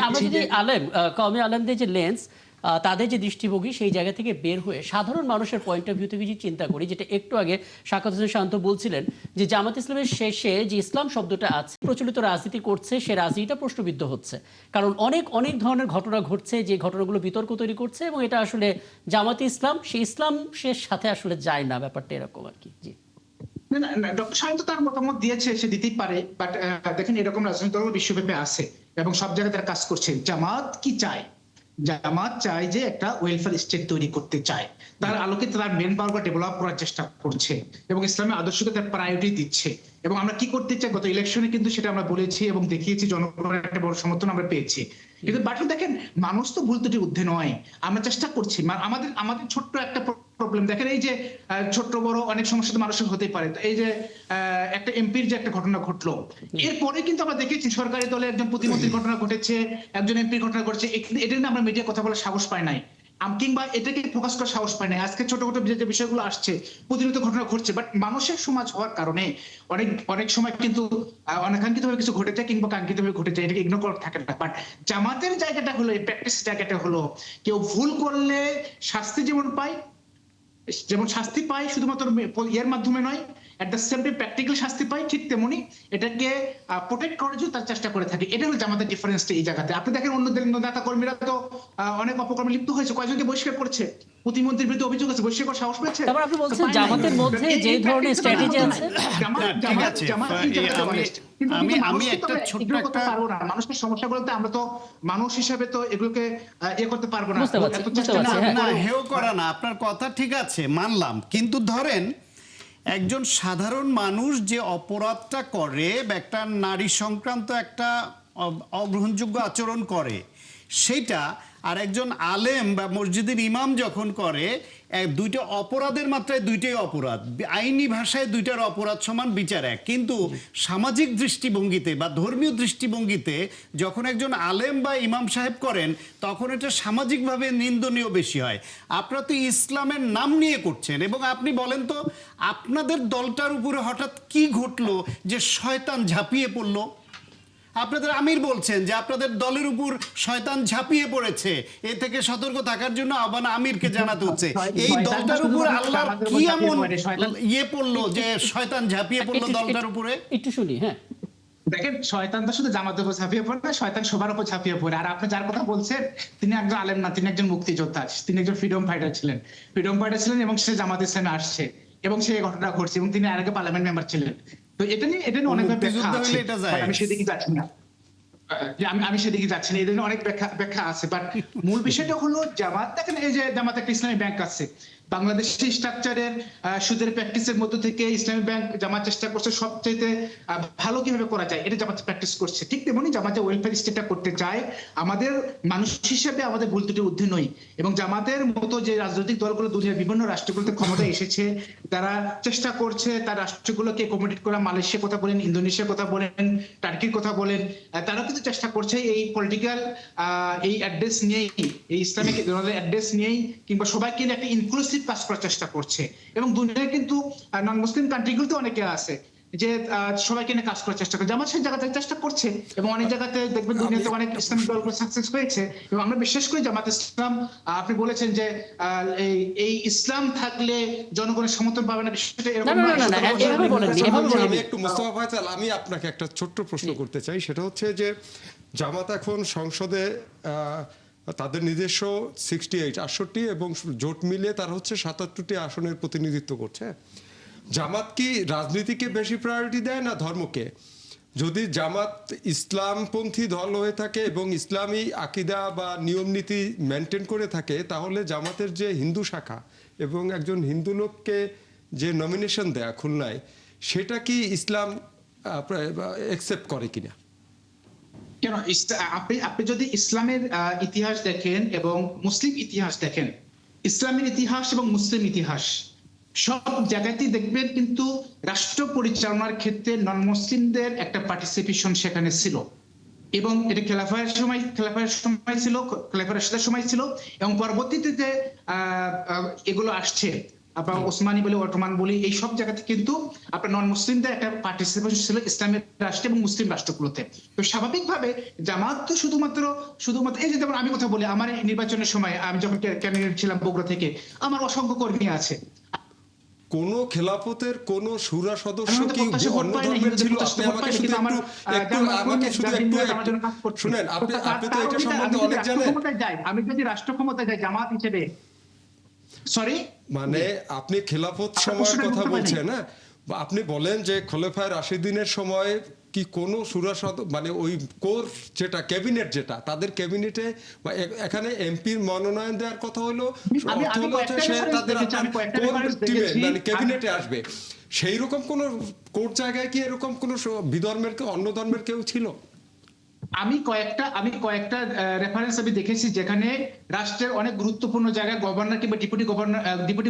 আমরা যদি আলেম, কওমি আলেমদের যে লেন্স, তাদের যে দৃষ্টিভঙ্গি, সেই জায়গা থেকে বের হয়ে সাধারণ মানুষের পয়েন্ট অফ ভিউ থেকে যদি চিন্তা করি, যেটা একটু আগে শাকাত হোসেন শান্ত বলছিলেন যে জামাত ইসলামের শেষে যে ইসলাম শব্দটা আছে, প্রচলিত রাজনীতি করছে, সে রাজনীতিটা প্রশ্নবিদ্ধ হচ্ছে, কারণ অনেক ধরনের ঘটনা ঘটছে, যে ঘটনাগুলো বিতর্ক তৈরি করছে, এবং এটা আসলে জামাতে ইসলাম, সেই ইসলাম সে সাথে আসলে যায় না, ব্যাপারটা এরকম আর কি। জি, না, ডক্টর শাহিন তো তার মতামত দিয়েছে, সে দিতেই পারে, বাট দেখেন এরকম রাজনৈতিক দল বিশ্বব্যাপী আছে এবং সব জায়গায় তারা কাজ করছে। জামাত কি চায়? জামাত চায় যে একটা ওয়েলফেয়ার স্টেট তৈরি করতে চায়, তার আলোকে তার মেন পাওয়ার ডেভেলপ করার চেষ্টা করছে এবং ইসলামের আদর্শকে তার প্রায়োরিটি দিচ্ছে। এবং আমরা কি করতে চাই, গত ইলেকশনে কিন্তু সেটা আমরা বলেছি এবং দেখিয়েছি, জনগণের একটা বড় সমর্থন আমরা পেয়েছি। কিন্তু বাট দেখেন, মানুষ তো ভুল ত্রুটির ঊর্ধ্বে নয়, আমরা চেষ্টা করছি। আমাদের আমাদের ছোট্ট একটা প্রবলেম দেখেন, এই যে ছোট্ট বড় অনেক সমস্যা তো মানুষের হতেই পারে। তো এই যে একটা এমপির যে একটা ঘটনা ঘটলো, এরপরে কিন্তু আমরা দেখেছি সরকারি দলে একজন প্রতিমন্ত্রীর ঘটনা ঘটেছে, একজন এমপির ঘটনা ঘটেছে, এটা কিন্তু আমরা মিডিয়া কথা বলার সাহস পাই নাই, কিংবা এটাকে ফোকাস করার সাহস পায় না। আজকে ছোট ছোট যে বিষয়গুলো আসছে, প্রতিনিয়ত ঘটনা ঘটছে, বাট মানুষের সমাজ হওয়ার কারণে অনেক অনেক সময় কিন্তু অনাকাঙ্ক্ষিতভাবে কিছু ঘটে যায় কিংবা কাঙ্ক্ষিতভাবে ঘটে যায়, এটাকে ইগনোর করা থাকে না। বাট জামাতের জায়গাটা হলো, এই প্র্যাকটিস জায়গাটা হলো, কেউ ভুল করলে শাস্তি যেমন শাস্তি পায় শুধুমাত্র এর মাধ্যমে নয়, at the same time practical শাস্তি পায়, ঠিক তেমনি এটাকে প্রোটেক্ট করার জন্য তার চেষ্টা করে থাকে। এটা হলো জামাতের ডিফারেন্সটা এই জায়গাতে। আপনি দেখেন অন্য নেতা কর্মীরা তো অনেক অপকর্মে লিপ্ত হয়েছে, কয়েকজনকে বহিষ্কার করছে, প্রতিমন্ত্রীর বিরুদ্ধে অভিযোগ আছে, বহিষ্কার করার সাহস পেয়েছে। তারপর আপনি বলছেন জামাতের মধ্যে যে ধরনের স্ট্র্যাটেজি আছে, আমি একটা ছোট্ট একটা মানুষের সমস্যাগুলোতে আমরা তো মানুষ হিসেবে তো এগুলোকে করতে পারবো না। বুঝতে পারছি, বুঝতে পারছি, না, হেও করা না, আপনার কথা ঠিক আছে, মানলাম। কিন্তু ধরেন একজন সাধারণ মানুষ যে অপরাধটা করে, একটা নারী সংক্রান্ত একটা অগ্রহণযোগ্য আচরণ করে, সেটা আর একজন আলেম বা মসজিদের ইমাম যখন করে, দুইটা অপরাধের মাত্রায় দুইটাই অপরাধ, আইনি ভাষায় দুইটার অপরাধ সমান, বিচার এক। কিন্তু সামাজিক দৃষ্টিভঙ্গিতে বা ধর্মীয় দৃষ্টিভঙ্গিতে যখন একজন আলেম বা ইমাম সাহেব করেন, তখন এটা সামাজিকভাবে নিন্দনীয় বেশি হয়। আপনারা তো ইসলামের নাম নিয়ে করছেন, এবং আপনি বলেন তো আপনাদের দলটার উপরে হঠাৎ কি ঘটলো যে শয়তান ঝাঁপিয়ে পড়লো? আপনাদের আমির বলছেন যে আপনাদের দলের উপর শয়তান ঝাঁপিয়ে পড়েছে, এ থেকে সতর্ক থাকার জন্য আহ্বান আমিরকে জানাতে হচ্ছে। এই দলটার উপর আল্লাহর কি এমন পড়লো যে শয়তান ঝাঁপিয়ে পড়লো দলটার উপরে? একটু শুনি। হ্যাঁ, দেখেন, শয়তান তো শুধু জামাতের উপর ঝাঁপিয়ে পড়ে না, শয়তান সবার উপর ঝাঁপিয়ে পড়ে। আর আপনি যার কথা বলছেন, তিনি একজন আলেম না, তিনি একজন মুক্তিযোদ্ধা, তিনি একজন ফ্রিডম ফাইটার ছিলেন এবং সে জামাত ইসলামে আসছে এবং সে ঘটনা ঘটছে, এবং তিনি আগে পার্লামেন্ট মেম্বার ছিলেন। তো এটা নিয়ে অনেক ব্যাখ্যা আছে, আমি সেদিকে যাচ্ছি না, আমি সেদিকে যাচ্ছি না, এই ধরনের অনেক ব্যাখ্যা আছে। বাট মূল বিষয়টা হলো জামাত, দেখেন এই যে জামাত একটা ইসলামী ব্যাংক আছে বাংলাদেশের স্ট্রাকচারের সুদের প্র্যাকটিসের মধ্য থেকে ইসলামী ব্যাংক জামাত চেষ্টা করছে সবচেয়ে ভালো কিভাবে করা যায়, এটা জামাত প্র্যাকটিস করছে। ঠিক তেমনি জামাত যে ওয়েলফেয়ার স্টেটটা করতে চায়, আমাদের মানুষ হিসেবে আমাদের ভুল ত্রুটির ঊর্ধ্বে নই। এবং জামাতের মতো যে রাজনৈতিক দলগুলো দুনিয়ার বিভিন্ন রাষ্ট্রগুলোতে ক্ষমতায় এসেছে, তারা চেষ্টা করছে তার রাষ্ট্রগুলোকে অ্যাকোমোডেট করা। মালয়েশিয়ার কথা বলেন, ইন্দোনেশিয়ার কথা বলেন, টার্কির কথা বলেন, তারা কিন্তু চেষ্টা করছে এই পলিটিক্যাল এই অ্যাড্রেস নিয়েই, এই ইসলামিক অ্যাড্রেস নিয়েই কিংবা সবাইকে একটা ইনক্লুসিভ কাজ করার চেষ্টা করছে। এবং দুনিয়ায় কিন্তু নন মুসলিম কান্ট্রিগুলোতে অনেকে আছে যে সবাইকে নিয়ে কাজ করার চেষ্টা করে, জামাত সেই জায়গাতে চেষ্টা করছে, এবং অনেক জায়গাতে দেখবেন দুনিয়াতে অনেক ইসলামিক দলগুলো সাকসেস হয়েছে। এবং আমরা বিশ্বাস করি জামাত ইসলাম, আপনি বলেছেন যে এই ইসলাম থাকলে জনগণের সমর্থন পাবে না, বিষয়টা এরকম না। আমি একটু মোস্তফা ফয়সাল, আমি আপনাকে একটা ছোট্ট প্রশ্ন করতে চাই। সেটা হচ্ছে যে জামাত এখন সংসদে তাদের নিজস্ব 68 এবং জোট মিলিয়ে তারা হচ্ছে 77টি আসনের প্রতিনিধিত্ব করছে। জামাত কি রাজনীতিকে বেশি প্রায়োরিটি দেয় না ধর্মকে? যদি জামাত ইসলামপন্থী দল হয়ে থাকে এবং ইসলামী আকিদা বা নিয়ম নীতি মেনটেন করে থাকে, তাহলে জামাতের যে হিন্দু শাখা এবং একজন হিন্দু লোককে যে নমিনেশন দেয়া খুলনায়, সেটা কি ইসলাম অ্যাকসেপ্ট করে কিনা? কেন, আপনি যদি ইসলামের ইতিহাস দেখেন এবং মুসলিম ইতিহাস দেখেন, ইসলামের ইতিহাস এবং মুসলিম ইতিহাস সব জায়গাতেই দেখবেন কিন্তু রাষ্ট্র পরিচালনার ক্ষেত্রে নন মুসলিমদের একটা পার্টিসিপেশন সেখানে ছিল। এবং এটা খেলাফতের সময় ছিল এবং পরবর্তীতে এগুলো আসছে, আপনার ওসমানী বলি, অটোমান বলি, এই সব জায়গাতে কিন্তু আপনার নন মুসলিমদের একটা পার্টিসিপেশন ছিল ইসলামের রাষ্ট্র এবং মুসলিম রাষ্ট্রগুলোতে। তো স্বাভাবিকভাবে জামাত তো শুধুমাত্র এই যে যেমন আমি কথা বলি, আমার নির্বাচনের সময় আমি যখন ক্যান্ডিডেট ছিলাম বগুড়া থেকে, আমার অসংখ্য কর্মী আছে। কোন খেলাফতের কোন শুরা সদস্য কি অন্য ধর্মের ছিল? আপনি আমাকে শুধু একটু শুনেন, আপনি তো এটা সম্বন্ধে অনেক জানেন। আমি যদি রাষ্ট্র ক্ষমতায় যাই জামাত হিসেবে, সরি মানে আপনি খেলাফত সময়ের কথা বলছেন, না? বা আপনি বলেন যে খোলাফায়ে রাশিদিনের সময় কি কোনো মানে ওই কোর যেটা ক্যাবিনেট যেটা তাদের ক্যাবিনেটে বা এখানে এমপির মনোনয়ন দেওয়ার কথা হলো, আমি অর্থ হলো যে কয়েকটা সে reference তাদের দেখেছি, আপনার আমি কয়েকটা কোর reference টিমে দেখেছি। মানে ক্যাবিনেটে আসবে, সেই রকম কোন কোর জায়গায় কি এরকম কোন বিধর্মের অন্য ধর্মের কেউ ছিল? আমি কয়েকটা রেফারেন্স আমি দেখেছি যেখানে রাষ্ট্রের অনেক গুরুত্বপূর্ণ জায়গায় গভর্নর কিংবা ডিপুটি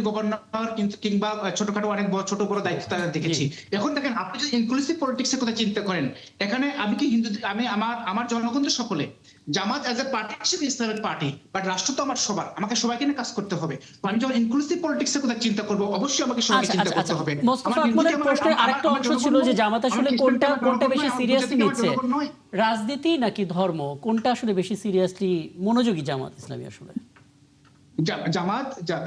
গভর্নর কিংবা ছোটখাটো অনেক ছোট বড় দায়িত্ব তারা দেখেছি। এখন দেখেন, আপনি যদি ইনক্লুসিভ পলিটিক্সের কথা চিন্তা করেন, এখানে আমি কি হিন্দু, আমি আমার জনগণ তো সকলে, জামাত অ্যাজ এ পার্টি হিসেবে ইসলামিক পার্টি, বাট রাষ্ট্র তো আমার সবার, আমাকে সবাইকে নিয়ে কাজ করতে হবে। তো আমি যখন ইনক্লুসিভ পলিটিক্সের কথা চিন্তা করব, অবশ্যই আমাকে সবাইকে চিন্তা করতে হবে। মোস্তফা আকমলের প্রশ্নের আরেকটা অংশ ছিল যে জামাত আসলে কোনটা বেশি সিরিয়াসলি নিচ্ছে, রাজনীতি নাকি ধর্ম, কোনটা আসলে বেশি সিরিয়াসলি মনোযোগী জামাত ইসলামী? আসলে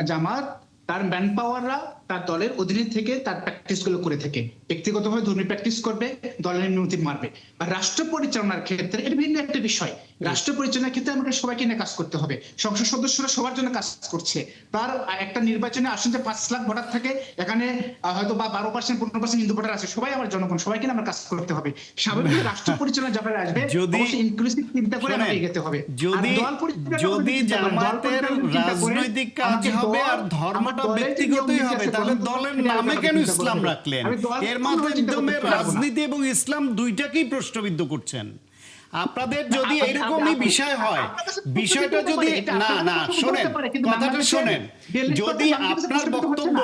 জামাত তার ম্যান পাওয়াররা তার দলের অধীনে থেকে তার প্র্যাকটিস গুলো করে থাকে, ব্যক্তিগতভাবে ধর্মীয় প্র্যাকটিস করবে, দলের নীতি মারবে। আর রাষ্ট্র পরিচালনার ক্ষেত্রে এটা ভিন্ন একটা বিষয়। রাষ্ট্র পরিচালনার ক্ষেত্রে আমাকে সবাইকে নিয়ে কাজ করতে হবে, সংসদ সদস্যরা সবার জন্য কাজ করছে। তার একটা নির্বাচনে আসন যে 5 লাখ ভোটার থাকে, এখানে হয়তো বা 12% 15% হিন্দু ভোটার আছে, সবাই আমার জনগণ, সবাইকে নিয়ে আমার কাজ করতে হবে। স্বাভাবিক রাষ্ট্র পরিচালনা যারা আসবে অবশ্যই ইনক্লুসিভ চিন্তা করে আমাকে এগোতে হবে। যদি জামাতের রাজনৈতিক কাজ হবে আর ধর্মটা ব্যক্তিগতই হবে, তাহলে দলের নামে কেন ইসলাম রাখলেন? এর মাধ্যমে রাজনীতি এবং ইসলাম দুইটাকেই প্রশ্নবিদ্ধ করছেন। আপনাদের যদি এরকমই বিষয় হয়, বিষয়টা যদি না শোনেন, কথাটা শোনেন, যদি আপনার বক্তব্য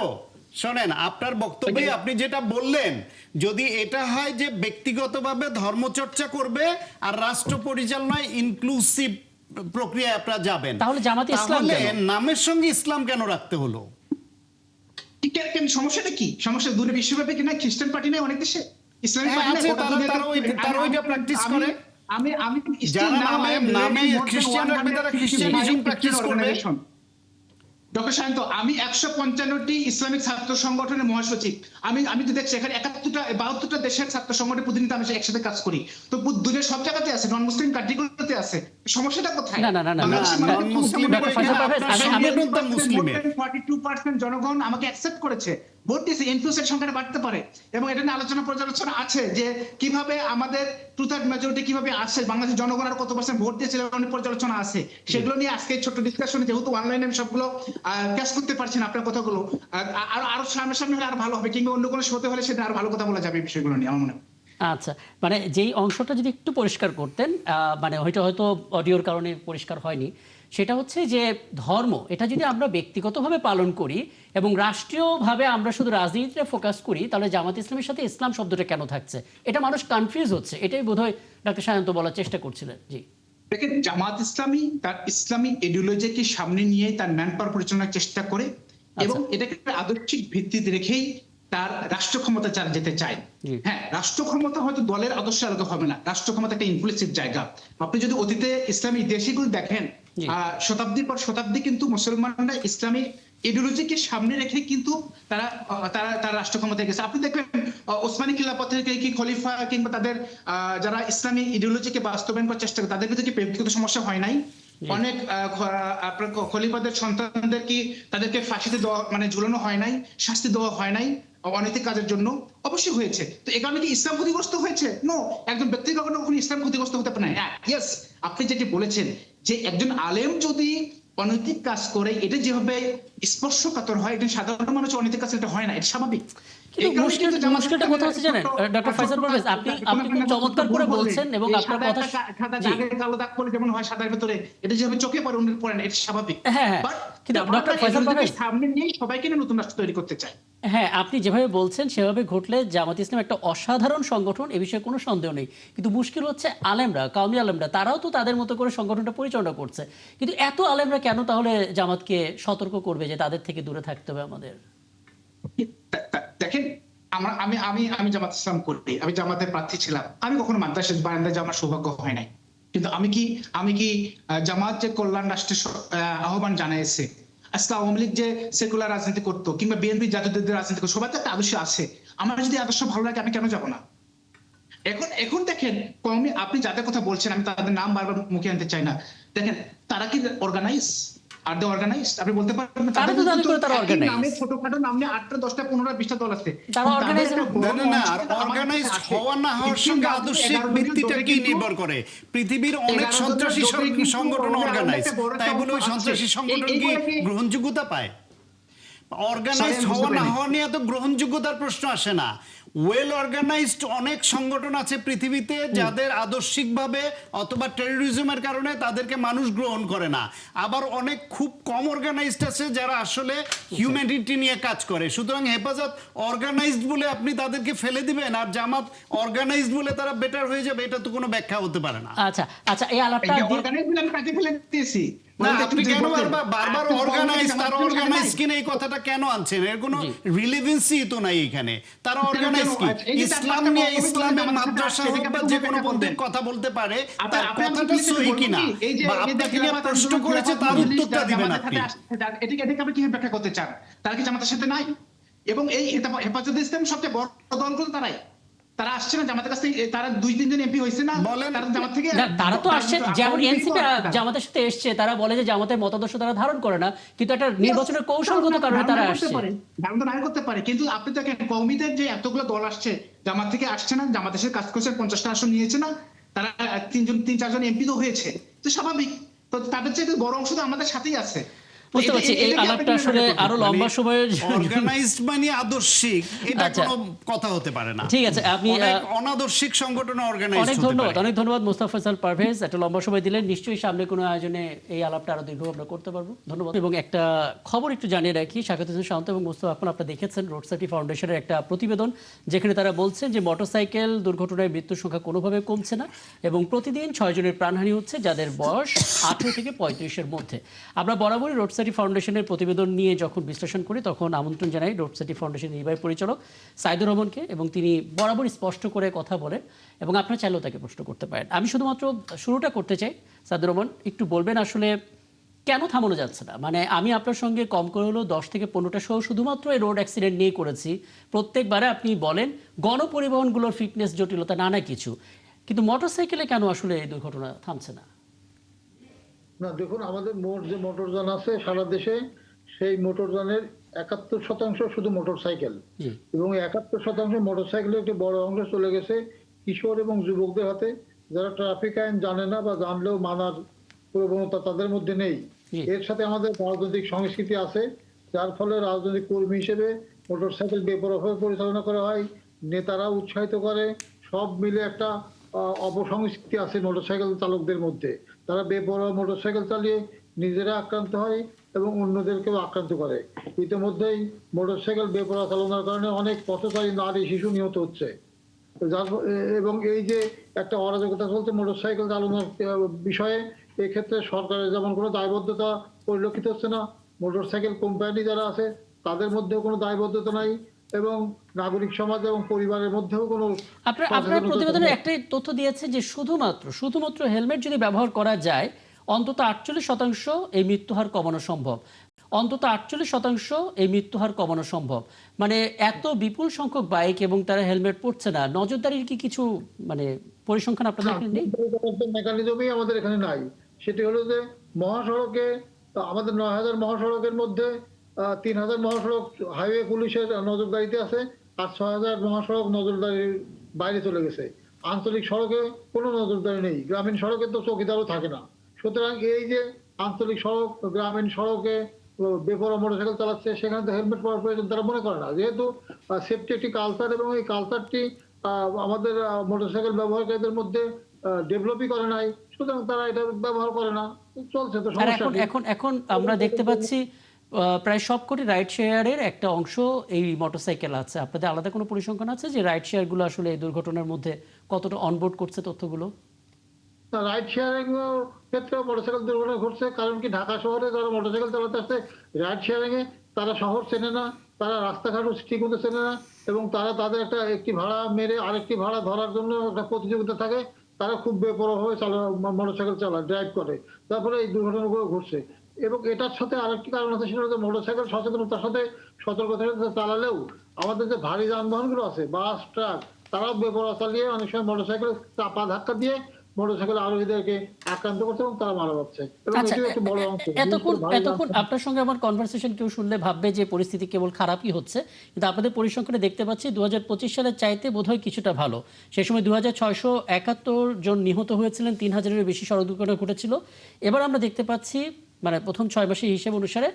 শোনেন, আপনার বক্তব্যে আপনি যেটা বললেন, যদি এটা হয় যে ব্যক্তিগতভাবে ধর্মচর্চা করবে আর রাষ্ট্র পরিচালনায় ইনক্লুসিভ প্রক্রিয়ায় আপনারা যাবেন, তাহলে জামাতে ইসলাম কেন? নামের সঙ্গে ইসলাম কেন রাখতে হলো? সমস্যাটা কি? সমস্যা দূরে বিশ্বব্যাপী কিনা খ্রিস্টান পার্টি নেই অনেক দেশে, ইসলামিক পার্টি নেই, তারা ওইটা প্র্যাকটিস করে। আমি যারা নামে খ্রিস্টান রাখবে তারা খ্রিস্টানিজম প্র্যাকটিস করবে। ডক্টর শান্ত, আমি 155টি ইসলামিক ছাত্র সংগঠনের মহাসচিব। আমি তো দেখছি এখানে 72টা দেশের ছাত্র সংগঠনের প্রতিনিধি, আমি একসাথে কাজ করি। তো দুনিয়ার সব জায়গাতে আছে, নন মুসলিম কান্ট্রিগুলোতে আছে। সমস্যাটা কোথায়? না নন মুসলিম 42% জনগণ আমাকে অ্যাকসেপ্ট করেছে, ভোট দিয়েছে, ইনফ্লুয়েন্সের সংখ্যাটা বাড়তে পারে। এবং এটা নিয়ে আলোচনা পর্যালোচনা আছে যে কিভাবে আমাদের 2/3 মেজরিটি কিভাবে আসে, বাংলাদেশের জনগণ আর কত পার্সেন্ট ভোট দিয়েছিল, অনেক পর্যালোচনা আছে। সেগুলো নিয়ে আজকে ছোট ডিসকাশনে, যেহেতু অনলাইনে আমি সবগুলো ক্যাচ করতে পারছি না আপনার কথাগুলো, আরো সামনে হলে আরো ভালো হবে, কিংবা অন্য কোনো শোতে হলে সেটা আরো ভালো কথা বলা যাবে এই বিষয়গুলো নিয়ে আমার মনে হয়। আচ্ছা, মানে যেই অংশটা যদি একটু পরিষ্কার করতেন, মানে হয়তো অডিওর কারণে পরিষ্কার হয়নি, সেটা হচ্ছে যে ধর্ম এটা যদি আমরা ব্যক্তিগতভাবে পালন করি এবং রাষ্ট্রীয়ভাবে আমরা শুধু রাজনীতিতে ফোকাস করি, তাহলে জামাত ইসলামের সাথে ইসলাম শব্দটা কেন থাকছে? এটা মানুষ কনফিউজ হচ্ছে, এটাই বোধহয় ডক্টর সায়ন্ত বলার চেষ্টা করছিলেন। জি, দেখেন, জামাত ইসলামী তার ইসলামী আইডিওলজিকে সামনে নিয়ে তার ম্যান পাওয়ার পরিচালনার চেষ্টা করে এবং এটাকে আদর্শিক ভিত্তিতে রেখেই তার রাষ্ট্র ক্ষমতা যেতে চায়। হ্যাঁ, রাষ্ট্র ক্ষমতা হয়তো দলের আদর্শ আলাদা হবে না, রাষ্ট্র ক্ষমতা একটা ইনক্লুসিভ জায়গা। আপনি যদি অতীতে ইসলামী ইতিহাসগুলো দেখেন, শতাব্দীর পর শতাব্দী কিন্তু মুসলমানরা ইসলামী আইডিওলজিকে সামনে রেখে কিন্তু তারা রাষ্ট্র ক্ষমতায় গেছে। আপনি দেখবেন ওসমানী খিলাফত থেকে কি খলিফা কিংবা তাদের যারা ইসলামী আইডিওলজিকে বাস্তবায়ন করার চেষ্টা করে, তাদের ভিতরে কি ব্যক্তিগত সমস্যা হয় নাই? অনেক আপনার খলিফাদের সন্তানদের কি তাদেরকে ফাঁসিতে দেওয়া, মানে ঝুলানো হয় নাই, শাস্তি দেওয়া হয় নাই অনৈতিক কাজের জন্য? অবশ্যই হয়েছে। তো এ কারণে কি ইসলাম ক্ষতিগ্রস্ত হয়েছে? নো, একজন ব্যক্তি কখনো ইসলাম ক্ষতিগ্রস্ত হতে পারে না। ইয়েস, আপনি যেটি বলেছেন যে একজন আলেম যদি অনৈতিক কাজ করে, এটা যেভাবে স্পর্শকাতর হয়, এটা সাধারণ মানুষ অনৈতিক কাজ এটা হয় না, এটা স্বাভাবিক। মুশকিলটা কোথায় হচ্ছে জানেন ডক্টর ফয়সাল পারভেজ, আপনি খুব চমৎকার করে বলছেন এবং আপনার কথা কালো দাগ পড়ে যেমন হয় সাদার ভিতরে, এটা যেভাবে চোখে পড়ে অন্যের পড়ে না, এটা স্বাভাবিক। কিন্তু ডক্টর ফয়সাল পারভেজ সামনে নিয়ে সবাইকে নিয়ে নতুন রাষ্ট্র তৈরি করতে চায়। হ্যাঁ, আপনি যেভাবে বলছেন সেভাবে ঘটলে জামাত ইসলাম একটা অসাধারণ সংগঠন, এ বিষয়ে কোনো সন্দেহ নেই। কিন্তু মুশকিল হচ্ছে আলেমরা, কওমি আলেমরা, তারাও তো তাদের মতো করে সংগঠনটা পরিচালনা করছে। কিন্তু এত আলেমরা কেন তাহলে জামাতকে সতর্ক করবে যে তাদের থেকে দূরে থাকতে হবে আমাদের? দেখেন, আমি জামাত ইসলাম করি, আমি জামাতের প্রার্থী ছিলাম, আমি কখনো মাদ্রাসার বারান্দায় যাওয়ার সৌভাগ্য হয় নাই। কিন্তু আমি কি জামাত যে কল্যাণ রাষ্ট্রের আহ্বান জানাইছে, আজকে আওয়ামী লীগ যে সেকুলার রাজনীতি করতো কিংবা বিএনপি জাতীয়তাবাদী রাজনীতি করতো, সবার তো একটা আদর্শ আছে। আমার যদি আদর্শ ভালো লাগে আমি কেন যাবো না? এখন দেখেন, আপনি যাদের কথা বলছেন আমি তাদের নাম বারবার মুখে আনতে চাই না, দেখেন তারা কি অর্গানাইজ? আর দে অর্গানাইজড আপনি বলতে পারবেন না? তারা তো দাবি করে তারা একই organized। নামে ছোটখাটো নামে 8টা 10টা 15টা 20টা দল আছে। তারা তাদের organized একটা না? বড় না, না, না, অংশ আর আমাদের অর্গানাইজড কাছে হওয়া না হওয়ার পৃথিবীর সঙ্গে মধ্যে আদর্শিক 11 জনের ভিত্তিটা জোটে কি কিন্তু- নির্ভর করে? পৃথিবীর অনেক 11 জনের সন্ত্রাসী জোটে কিন্তু সংগঠন রোমের অর্গানাইজ, একটা বড় তাই একটা বলে ওই অংশ সন্ত্রাসী আছে। সংগঠন এই কি বলে কি- গ্রহণযোগ্যতা পায়? অর্গানাইজড Sorry, আমি হওয়া বুঝতে না পারিনি। হওয়া নিয়ে তো গ্রহণযোগ্যতার প্রশ্ন আসে না। ওয়েল অর্গানাইজড অনেক সংগঠন আছে পৃথিবীতে যাদের আদর্শিকভাবে অথবা টেরোরিজমের কারণে তাদেরকে মানুষ গ্রহণ করে না। আবার অনেক খুব কম অর্গানাইজড আছে যারা আসলে হিউম্যানিটি নিয়ে কাজ করে। সুতরাং হেফাজত অর্গানাইজড বলে আপনি তাদেরকে ফেলে দিবেন আর জামাত অর্গানাইজড বলে তারা বেটার হয়ে যাবে, এটা তো কোনো ব্যাখ্যা হতে পারে না। আচ্ছা আচ্ছা, এই আলাপটা এই যে দিয়ে- organized বলে আমি কাকে ফেলে দিয়েছি? না, বলতে আপনি একটু কেন বলতেন। বারবার আপনি অর্গানাইজ, বলতে তারা জামাত অর্গানাইজ নাই। কিনা এই কথাটা কেন আনছেন? এর কোনো জি। রিলেভেন্সি তো নাই এখানে। তারা কেন, অর্গানাইজ কি? আচ্ছা, এই যে চার ইসলাম পাঁচটা নিয়ে মৌলবী বলে ইসলামের জামাতের সাথে মাদ্রাসা আসছে, হোক এটাকে বা আপনি যে ব্যাখ্যা কোনো করবেন। পন্থীর কথা বলতে পারে, আপনি- তার আপনি আমাকে কথাটা বলতে সহি বলবেন কিনা কি? এই যে বা এই যে আপনাকে নিয়ে খেলাফত প্রশ্ন আন্দোলন, করেছে খেলাফত তার মজলিস উত্তরটা যারা দিবেন জামাতের আপনি। সাথে আসছে, এটাকে আপনি কিভাবে ব্যাখ্যা করতে চান? তারা কি জামাতের সাথে নাই? এবং এই হেফাজতে ইসলাম সবচেয়ে বড় দলগুলো তারাই। তারা আসছে না জামাতের কাছ থেকে, তারা 2-3 জন এমপি হয়েছে না, বলেন। তারা জামাত থেকে না, তারা তো আসছে, যেমন আওয়ামী লীগই তো এনসিপি আসছে তারা। জামাতের সাথে এসছে, তারা বলে যে জামাতের মতাদর্শ তারা ধারণ করে না, কিন্তু একটা নির্বাচনের কৌশলগত কারণে তারা আসছে। ধারণ তো নাই করতে পারে, কিন্তু আপনি দেখেন কওমিদের যে এতগুলো দল আসছে, জামাত থেকে আসছে না, জামাতের সাথে কাজ করছে, 50টা আসন নিয়েছে না, তারা 3-4 জন এমপি তো হয়েছে, তো স্বাভাবিক। তো তাদের চেয়ে বড় অংশ তো আমাদের সাথেই আছে। তো বুঝতে পারছি, এই এটাকে আপনি আলাপটা কিভাবে আসলে ব্যাখ্যা করবেন? আরো লম্বা সময়ের অর্গানাইজড মানে আদর্শিক, এটা আচ্ছা। কোনো কথা হতে পারে না। ঠিক আছে, আপনি অনেক অনাদর্শিক সংগঠন অর্গানাইজড অনেক হতে ধন্যবাদ, পারে। অনেক ধন্যবাদ মোস্তাফা ফয়সাল পারভেজ, একটা লম্বা সময় দিলেন। নিশ্চয়ই সামনে কোনো আয়োজনে এই আলাপটা আরো দীর্ঘ আমরা করতে পারবো। ধন্যবাদ। এবং একটা খবর একটু জানিয়ে রাখি, স্বাগত হোসেন শান্ত এবং মোস্তফা, আপনারা দেখেছেন রোড সেফটি ফাউন্ডেশনের একটা প্রতিবেদন, যেখানে তারা বলছেন যে মোটরসাইকেল দুর্ঘটনায় মৃত্যুর সংখ্যা কোনোভাবে কমছে না এবং প্রতিদিন 6 জনের প্রাণহানি হচ্ছে যাদের বয়স 18 থেকে 35-এর মধ্যে। আমরা বরাবরই রোড সেফটি ফাউন্ডেশনের প্রতিবেদন নিয়ে যখন বিশ্লেষণ করি তখন আমন্ত্রণ জানাই রোড সেফটি ফাউন্ডেশনের নির্বাহী পরিচালক সাইদুর রহমানকে, এবং তিনি বরাবর স্পষ্ট করে কথা বলেন এবং আপনারা চাইলেও তাকে প্রশ্ন করতে পারেন। আমি শুধুমাত্র শুরুটা করতে চাই, সাইদুর রহমান একটু বলবেন আসলে কেন থামানো যাচ্ছে না? মানে আমি আপনার সঙ্গে কম করে হলেও 10 থেকে 15টা শো শুধুমাত্র এই রোড অ্যাক্সিডেন্ট নিয়ে করেছি। প্রত্যেকবারে আপনি বলেন গণপরিবহনগুলোর ফিটনেস জটিলতা নানা কিছু, কিন্তু মোটরসাইকেলে কেন আসলে এই দুর্ঘটনা থামছে না? না দেখুন, আমাদের মোট যে মোটরযান আছে সারা দেশে, সেই মোটরযানের 71% শুধু মোটরসাইকেল, জি। এবং 71% মোটরসাইকেলের একটি বড় অংশ চলে গেছে কিশোর এবং যুবকদের হাতে, যারা ট্রাফিক আইন জানে না বা জানলেও মানার প্রবণতা তাদের মধ্যে নেই। জি। এর সাথে আমাদের রাজনৈতিক সংস্কৃতি আছে, যার ফলে রাজনৈতিক কর্মী হিসেবে মোটরসাইকেল বেপরোয়াভাবে পরিচালনা করা হয়, নেতারা উৎসাহিত করে, সব মিলে একটা অপসংস্কৃতি আছে মোটরসাইকেল চালকদের মধ্যে। তারা বেপরোয়া মোটরসাইকেল চালিয়ে নিজেরা আক্রান্ত হয় এবং অন্যদেরকেও আক্রান্ত করে। ইতিমধ্যেই মোটরসাইকেল বেপরোয়া চালানোর কারণে অনেক পথচারী নারী শিশু নিহত হচ্ছে। এবং এই যে একটা অরাজকতা চলছে মোটরসাইকেল চালানোর বিষয়ে, এক্ষেত্রে সরকারের যেমন কোনো দায়বদ্ধতা পরিলক্ষিত হচ্ছে না, মোটরসাইকেল কোম্পানি যারা আছে তাদের মধ্যেও কোনো দায়বদ্ধতা নাই, এবং নাগরিক সমাজ এবং পরিবারের মধ্যেও কোনো আপনার প্রতিবেদনে একটাই তথ্য দিয়েছে যে শুধুমাত্র হেলমেট যদি ব্যবহার করা যায় অন্তত 48% এই মৃত্যুহার কমানো সম্ভব। অন্তত 48% এই মৃত্যুহার কমানো সম্ভব। মানে এত বিপুল সংখ্যক বাইক এবং তারা হেলমেট পরছে না, নজরদারির কি কিছু মানে পরিসংখ্যান আপনাদের এখানে নেই? মেকানিজমই আমাদের এখানে নাই। সেটি হলো যে মহাসড়কে আমাদের 9,000 মহাসড়কের মধ্যে 3,000 মহাসড়ক হাইওয়ে পুলিশের নজরদারিতে আছে, আর 6,000 মহাসড়ক নজরদারির বাইরে চলে গেছে। আঞ্চলিক সড়কে কোনো নজরদারি নেই, গ্রামীণ সড়কে তো চৌকিদারও থাকে না। সুতরাং এই যে আঞ্চলিক সড়ক, গ্রামীণ সড়কে বেপরোয়া মোটরসাইকেল চালাচ্ছে, সেখানে তো হেলমেট পরার প্রয়োজন তারা মনে করে না, যেহেতু সেফটি একটি কালচার এবং এই কালচারটি আমাদের মোটরসাইকেল ব্যবহারকারীদের মধ্যে ডেভেলপই করে নাই, সুতরাং তারা এটা ব্যবহার করে না, চলছে তো আর সমস্যা কি? এখন আমরা দেখতে পাচ্ছি প্রায় সবকটি রাইড শেয়ারের একটা অংশ এই মোটরসাইকেল আছে। আপনাদের আলাদা কোনো পরিসংখ্যান আছে যে রাইড শেয়ারগুলো আসলে এই দুর্ঘটনার মধ্যে কতটা অনবোর্ড করছে তথ্যগুলো? রাইড শেয়ারিং ক্ষেত্রে মোটরসাইকেল দুর্ঘটনা ঘটছে, কারণ কি ঢাকা শহরে যারা মোটরসাইকেল চালাতে আসছে রাইড শেয়ারিং এ, তারা শহর চেনে না, তারা রাস্তাঘাটও ঠিক মতো চেনে না, এবং তারা তাদের একটি ভাড়া মেরে আরেকটি ভাড়া ধরার জন্য একটা প্রতিযোগিতা থাকে, তারা খুব বেপরোয়াভাবে মোটরসাইকেল চালায়, ড্রাইভ করে, তারপরে এই দুর্ঘটনাগুলো ঘটছে। এবং এটার সাথে আরেকটি কারণ আছে, সেটা হচ্ছে মোটরসাইকেল সচেতনতার সাথে সতর্কতার সাথে চালালেও আমাদের যে ভারী যানবাহনগুলো আছে, বাস, ট্রাক, তারাও বেপরোয়া চালিয়ে অনেক সময় মোটরসাইকেল চাপা ধাক্কা দিয়ে মোটরসাইকেল আরোহীদেরকে আক্রান্ত করছে এবং তারা মারা যাচ্ছে, এবং আচ্ছা, এটিও একটি বড় অংশ। এতক্ষণ আপনার সঙ্গে আমার কনভারসেশন কেউ শুনলে ভাববে যে পরিস্থিতি কেবল খারাপই হচ্ছে, কিন্তু আপনাদের পরিসংখ্যানে দেখতে পাচ্ছি 2025 সালের চাইতে বোধহয় কিছুটা ভালো। সেই সময় 2671 জন নিহত হয়েছিলেন, 3000-এর বেশি সড়ক দুর্ঘটনা ঘটেছিল। এবার আমরা দেখতে পাচ্ছি মানে প্রথম 6 মাসের হিসেব অনুসারে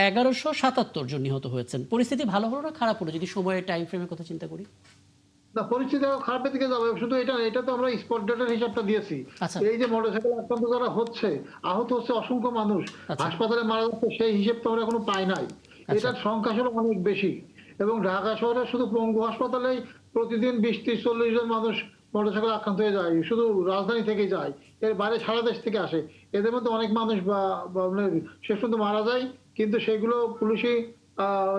1177 জন নিহত হয়েছেন। পরিস্থিতি ভালো হলো না খারাপ হলো যদি সময়ের টাইম ফ্রেমের কথা চিন্তা করি? না, পরিস্থিতি আরো খারাপের দিকে যাবে। শুধু এটা তো আমরা স্পট ডেটার হিসাবটা দিয়েছি। আচ্ছা। এই যে মোটরসাইকেল আক্রান্ত যারা হচ্ছে, আহত হচ্ছে অসংখ্য মানুষ, আচ্ছা। হাসপাতালে মারা যাচ্ছে, সেই হিসেব তো আমরা এখনো পাই নাই। এটার সংখ্যা আসলে অনেক বেশি, এবং ঢাকা শহরে শুধু পঙ্গু হাসপাতালেই প্রতিদিন 20-30-40 জন মানুষ মোটরসাইকেল আক্রান্ত হয়ে যায়, শুধু রাজধানী থেকে যায়, এর বাইরে সারা দেশ থেকে আসে। এদের মধ্যে অনেক মানুষ শেষ পর্যন্ত মারা যায়, কিন্তু সেগুলো পুলিশি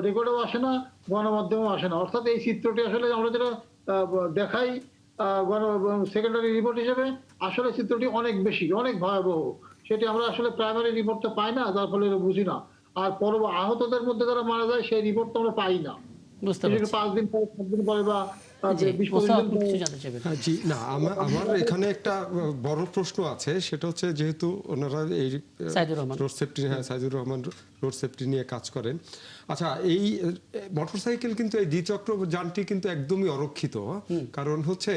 রেকর্ডেও আসে না, গণমাধ্যমেও আসে না। অর্থাৎ এই চিত্রটি আসলে আমরা যেটা দেখাই সেকেন্ডারি রিপোর্ট হিসেবে, আসলে চিত্রটি অনেক বেশি, অনেক ভয়াবহ। সেটি আমরা আসলে প্রাইমারি রিপোর্টটা পাই না, যার ফলে বুঝি না। আর আহতদের মধ্যে যারা মারা যায় সেই রিপোর্ট তো আমরা পাই না। বুঝতে পারছি। 5 দিন পরে, 7 দিন পরে, বা জি, 20-25 মোসাফ, দিন আপনি পরে। কিছু জানতে চাইবেন? জি না, আমার এখানে একটা বড় প্রশ্ন আছে, সেটা হচ্ছে যেহেতু ওনারা এই সাইদুর রহমান। রোড সেফটি, হ্যাঁ সাইদুর রহমান রোড সেফটি নিয়ে কাজ করেন। আচ্ছা, এই মোটরসাইকেল কিন্তু এই দ্বিচক্র যানটি কিন্তু একদমই অরক্ষিত, কারণ হচ্ছে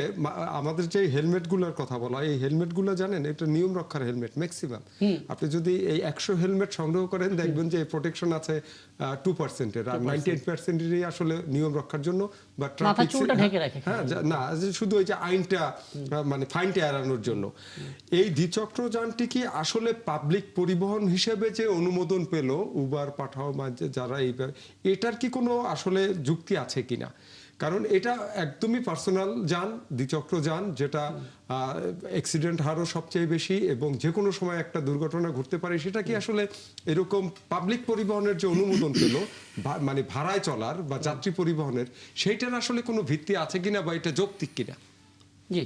আমাদের যে হেলমেটগুলোর কথা বলা, এই হেলমেটগুলো জানেন এটা নিয়ম রক্ষার হেলমেট ম্যাক্সিমাম। আপনি যদি এই 100 হেলমেট সংগ্রহ করেন দেখবেন যে প্রোটেকশন আছে 2%-এর, আর 98%-এরই আসলে নিয়ম রক্ষার জন্য বা মাথার চুলটা ঢেকে রাখে। হ্যাঁ না, শুধু ওই যে আইনটা মানে ফাইনটা এড়ানোর জন্য। এই দ্বিচক্র যানটি কি আসলে পাবলিক পরিবহন হিসেবে যে অনুমোদন পেল উবার পাঠাও যারা এটার কি কোনো আসলে যুক্তি আছে কিনা? কারণ এটা একদমই পার্সোনাল যান, দ্বিচক্র যান, যেটা অ্যাক্সিডেন্ট হারও সবচেয়ে বেশি এবং যে কোনো সময় একটা দুর্ঘটনা ঘটতে পারে। সেটা কি আসলে এরকম পাবলিক পরিবহনের যে অনুমোদন পেল মানে ভাড়ায় চলার বা যাত্রী পরিবহনের, সেইটার আসলে কোনো ভিত্তি আছে কিনা বা এটা যৌক্তিক কিনা? জি,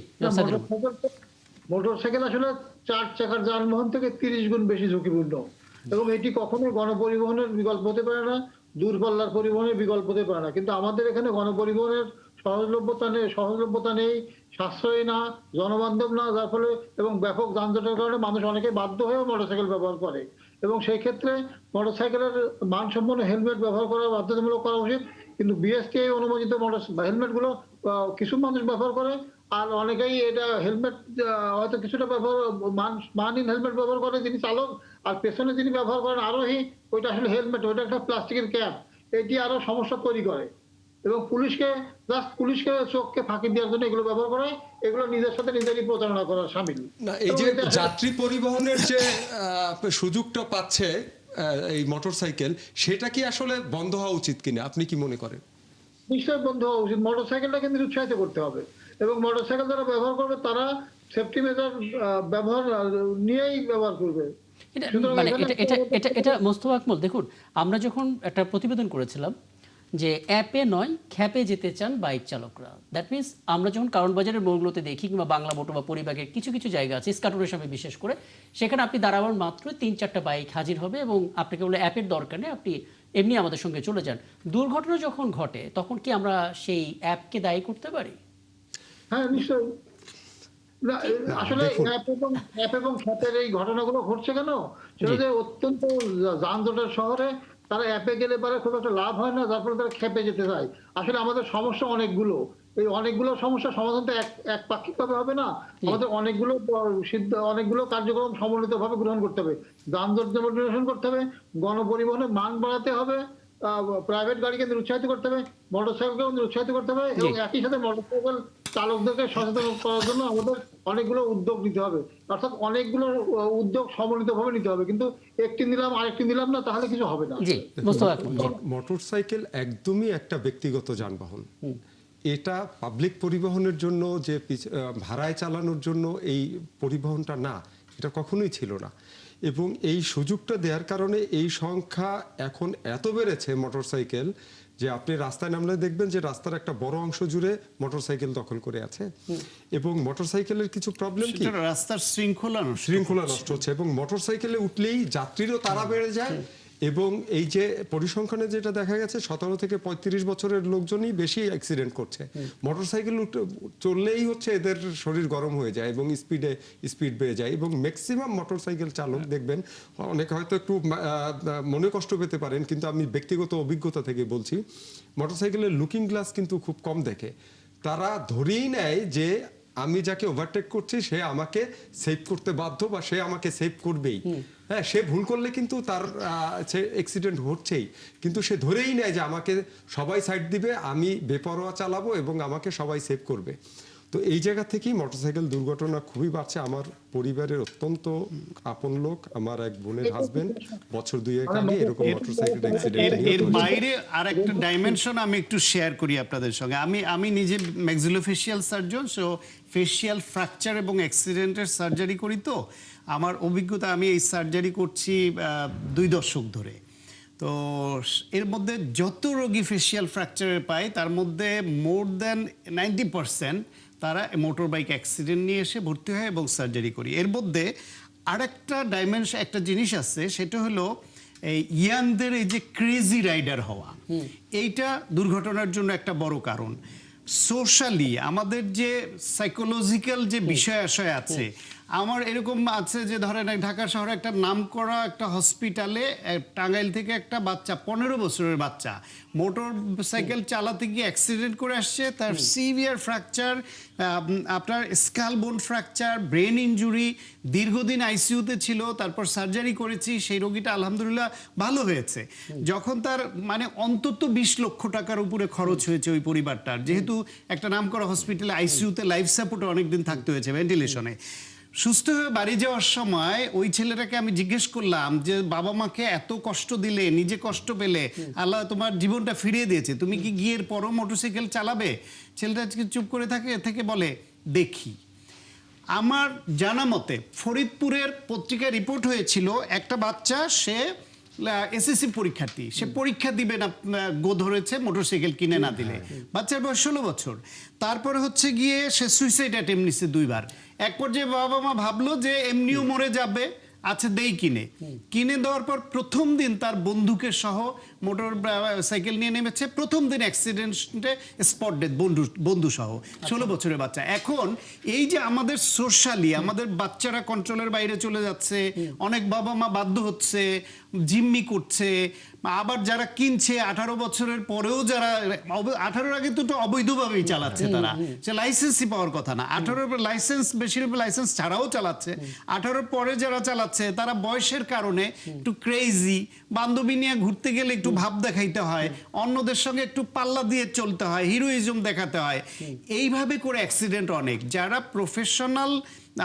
মোটরসাইকেল আসলে 4 চাকার যানবাহন থেকে 30 গুণ বেশি ঝুঁকিপূর্ণ, এবং এটি কখনোই গণপরিবহনের বিকল্প হতে পারে না, দূরপাল্লার পরিবহনের বিকল্প হতে পারে না। কিন্তু আমাদের এখানে গণপরিবহনের সহজলভ্যতা নেই, সাশ্রয়ী না, জনবান্ধব না, যার ফলে এবং ব্যাপক যানজটের কারণে মানুষ অনেকে বাধ্য হয়েও মোটরসাইকেল ব্যবহার করে। এবং সেই ক্ষেত্রে মোটরসাইকেলের মানসম্পন্ন হেলমেট ব্যবহার করা বাধ্যতামূলক করা উচিত। কিন্তু বিএসটিআই অনুমোদিত হেলমেটগুলো কিছু মানুষ ব্যবহার করে, আর অনেকেই এটা হেলমেট হয়তো কিছুটা মানহীন হেলমেট ব্যবহার করে যিনি চালক, আর পেছনে যিনি ব্যবহার করেন আরোহী, ওইটা আসলে হেলমেট, ওইটা একটা প্লাস্টিকের ক্যাপ। এটি আরো সমস্যা তৈরি করে, এবং পুলিশকে চোখকে ফাঁকি দেওয়ার জন্য এগুলো ব্যবহার করে, এগুলো নিজের সাথে নিজেরই প্রতারণা করার শামিল। না, এই যে যাত্রী পরিবহনের যে সুযোগটা পাচ্ছে এই মোটরসাইকেল, সেটা কি আসলে বন্ধ হওয়া উচিত কিনা আপনি কি মনে করেন? নিশ্চয়ই বন্ধ হওয়া উচিত। মোটরসাইকেলটাকে নিরুৎসাহিত করতে হবে, এবং মোটরসাইকেল যারা ব্যবহার করবে তারা সেফটি মেজার নিয়েই ব্যবহার করবে। মানে এটা মোস্তফা আকমল, দেখুন আমরা যখন একটা প্রতিবেদন করেছিলাম যে অ্যাপে নয় খ্যাপে যেতে চান বাইক চালকরা, দ্যাট মিনস আমরা যখন কারণ বাজারের মোড়গুলোতে দেখি কিংবা বাংলা মোটর বা পরিবাগের কিছু কিছু জায়গা আছে স্কাটরের সামনে বিশেষ করে, সেখানে আপনি দাঁড়াবার মাত্র 3-4টা বাইক হাজির হবে এবং আপনাকে বলে অ্যাপের দরকার নেই, আপনি এমনি আমাদের সঙ্গে চলে যান। দুর্ঘটনা যখন ঘটে তখন কি আমরা সেই অ্যাপকে দায়ী করতে পারি? হ্যাঁ, নিশ্চয়ই। না, আসলে অ্যাপ এবং খ্যাপের এই ঘটনাগুলো ঘটছে কেন? সেটা যে অত্যন্ত যানজটের শহরে তারা অ্যাপে গেলে পরে খুব একটা লাভ হয় না, যার ফলে তারা খ্যাপে যেতে চায়। আসলে আমাদের সমস্যা অনেকগুলো, এই অনেকগুলো সমস্যার সমাধান তো একপাক্ষিক ভাবে হবে না। আমাদের অনেকগুলো কার্যক্রম সমন্বিতভাবে গ্রহণ করতে হবে। যানজট নিরসন করতে হবে, গণপরিবহনের মান বাড়াতে হবে, প্রাইভেট গাড়িকে নিরুৎসাহিত করতে হবে, মোটরসাইকেলকেও নিরুৎসাহিত করতে হবে, এবং একই সাথে মোটরসাইকেল চালকদেরকে সচেতন করার জন্য আমাদের অনেকগুলো উদ্যোগ নিতে হবে। অর্থাৎ অনেকগুলো উদ্যোগ সমন্বিতভাবে নিতে হবে, কিন্তু একটি নিলাম আরেকটি নিলাম না, তাহলে কিছু হবে না। জি, মোস্তফা আকমল। মোটরসাইকেল একদমই একটা ব্যক্তিগত যানবাহন, এটা পাবলিক পরিবহনের জন্য যে ভাড়ায় চালানোর জন্য এই পরিবহনটা না, এটা কখনোই ছিল না। এবং এই সুযোগটা দেওয়ার কারণে এই সংখ্যা এখন এত বেড়েছে মোটরসাইকেল, যে আপনি রাস্তায় নামলে দেখবেন যে রাস্তার একটা বড় অংশ জুড়ে মোটরসাইকেল দখল করে আছে। এবং মোটরসাইকেলের কিছু প্রবলেম কি, রাস্তার শৃঙ্খলা নষ্ট হচ্ছে, এবং মোটরসাইকেলে উঠলেই যাত্রীরও তাড়া বেড়ে যায় এবং এই যে পরিসংখ্যানে যেটা দেখা গেছে 17 থেকে 35 বছরের লোকজনই বেশি অ্যাক্সিডেন্ট করছে। মোটরসাইকেল চললেই হচ্ছে এদের শরীর গরম হয়ে যায় এবং স্পিড বেড়ে যায়, এবং ম্যাক্সিমাম মোটরসাইকেল চালক দেখবেন, অনেকে হয়তো একটু মনে কষ্ট পেতে পারেন, কিন্তু আমি ব্যক্তিগত অভিজ্ঞতা থেকে বলছি, মোটরসাইকেলের লুকিং গ্লাস কিন্তু খুব কম দেখে। তারা ধরেই নেয় যে আমি যাকে ওভারটেক করছি সে আমাকে সেভ করতে বাধ্য বা সে আমাকে সেভ করবেই। হ্যাঁ, সে ভুল করলে কিন্তু তার অ্যাক্সিডেন্ট হচ্ছেই, কিন্তু সে ধরেই নেয় যে আমাকে সবাই সাইড দিবে, আমি বেপরোয়া চালাবো এবং আমাকে সবাই সেভ করবে। তো এই জায়গা থেকেই মোটরসাইকেল দুর্ঘটনা খুবই বাড়ছে। আমার পরিবারের অত্যন্ত আপন লোক, আমার এক বোনের হাজবেন্ড বছর 2 আগে এরকম মোটরসাইকেল অ্যাক্সিডেন্ট এর বাইরে আর একটা ডাইমেনশন আমি একটু শেয়ার করি আপনাদের সঙ্গে। আমি নিজে maxillofacial surgeon, so facial fracture এবং অ্যাক্সিডেন্টের সার্জারি করি। তো আমার অভিজ্ঞতা, আমি এই সার্জারি করছি 2 দশক ধরে। তো এর মধ্যে যত রোগী ফেশিয়াল ফ্র্যাকচারের পায় তার মধ্যে মোর দ্যান 90% তারা মোটর বাইক অ্যাক্সিডেন্ট নিয়ে এসে ভর্তি হয় এবং সার্জারি করি। এর মধ্যে আরেকটা ডাইমেনশন, একটা জিনিস আছে, সেটা হলো এই ইয়াংদের এই যে ক্রেজি রাইডার হওয়া, এইটা দুর্ঘটনার জন্য একটা বড় কারণ। সোশ্যালি আমাদের যে সাইকোলজিক্যাল যে বিষয় আশয় আছে, আমার এরকম আছে যে ধরেন ঢাকা শহরে একটা নামকরা একটা হসপিটালে টাঙ্গাইল থেকে একটা বাচ্চা, 15 বছরের বাচ্চা, মোটর সাইকেল চালাতে গিয়ে অ্যাক্সিডেন্ট করে আসছে। তার সিভিয়ার ফ্র্যাকচার, আপনার স্কাল বোন ফ্র্যাকচার, ব্রেন ইনজুরি, দীর্ঘদিন আইসিইউতে ছিল, তারপর সার্জারি করেছি, সেই রোগীটা আলহামদুলিল্লাহ ভালো হয়েছে। যখন তার মানে অন্তত 20 লক্ষ টাকার উপরে খরচ হয়েছে ওই পরিবারটার, যেহেতু একটা নামকরা হসপিটালে আইসিইউতে লাইফ সাপোর্টে অনেকদিন থাকতে হয়েছে, ভেন্টিলেশনে। সুস্থ হয়ে বাড়ি যাওয়ার সময় ওই ছেলেটাকে আমি জিজ্ঞেস করলাম যে বাবা মাকে এত কষ্ট দিলে, নিজে কষ্ট পেলে, আল্লাহ তোমার জীবনটা ফিরিয়ে দিয়েছে, তুমি কি গিয়ে পরও মোটরসাইকেল চালাবে? ছেলেটা চুপ করে থেকে বলে, দেখি। আমার জানা মতে ফরিদপুরের পত্রিকায় রিপোর্ট হয়েছিল, একটা বাচ্চা, সে এসএসসি পরীক্ষার্থী, সে পরীক্ষা দিবে না, গো ধরেছে মোটরসাইকেল কিনে না দিলে। বাচ্চার বয়স 16 বছর। তারপরে হচ্ছে গিয়ে সে সুইসাইড অ্যাটেম্প নিচ্ছে 2 বার। এক পর্যায়ে বাবা মা ভাবলো যে এমনিও মরে যাবে, আচ্ছা দেই কিনে দেওয়ার পর প্রথম দিন তার বন্ধুকে সহ মোটর সাইকেল নিয়ে নেমেছে, প্রথম দিন অ্যাক্সিডেন্টে স্পট ডেথ, বন্ধু সহ, 16 বছরের বাচ্চা। এখন এই যে আমাদের সোশ্যালি আমাদের বাচ্চারা কন্ট্রোলের বাইরে চলে যাচ্ছে, অনেক বাবা মা বাধ্য হচ্ছে, জিম্মি করছে, আবার যারা কিনছে 18 বছরের পরেও, যারা 18-র আগে তো অবৈধভাবেই চালাচ্ছে, তারা যে লাইসেন্সই পাওয়ার কথা না, 18-র লাইসেন্স, বেশিরভাগ লাইসেন্স ছাড়াও চালাচ্ছে। 18-র পরে যারা চালাচ্ছে তারা বয়সের কারণে একটু ক্রেজি, বান্ধবী নিয়ে ঘুরতে গেলে একটু ভাব দেখাইতে হয়, অন্যদের সঙ্গে একটু পাল্লা দিয়ে চলতে হয়, হিরোইজম দেখাতে হয়, এইভাবে করে অ্যাক্সিডেন্ট অনেক। যারা প্রফেশনাল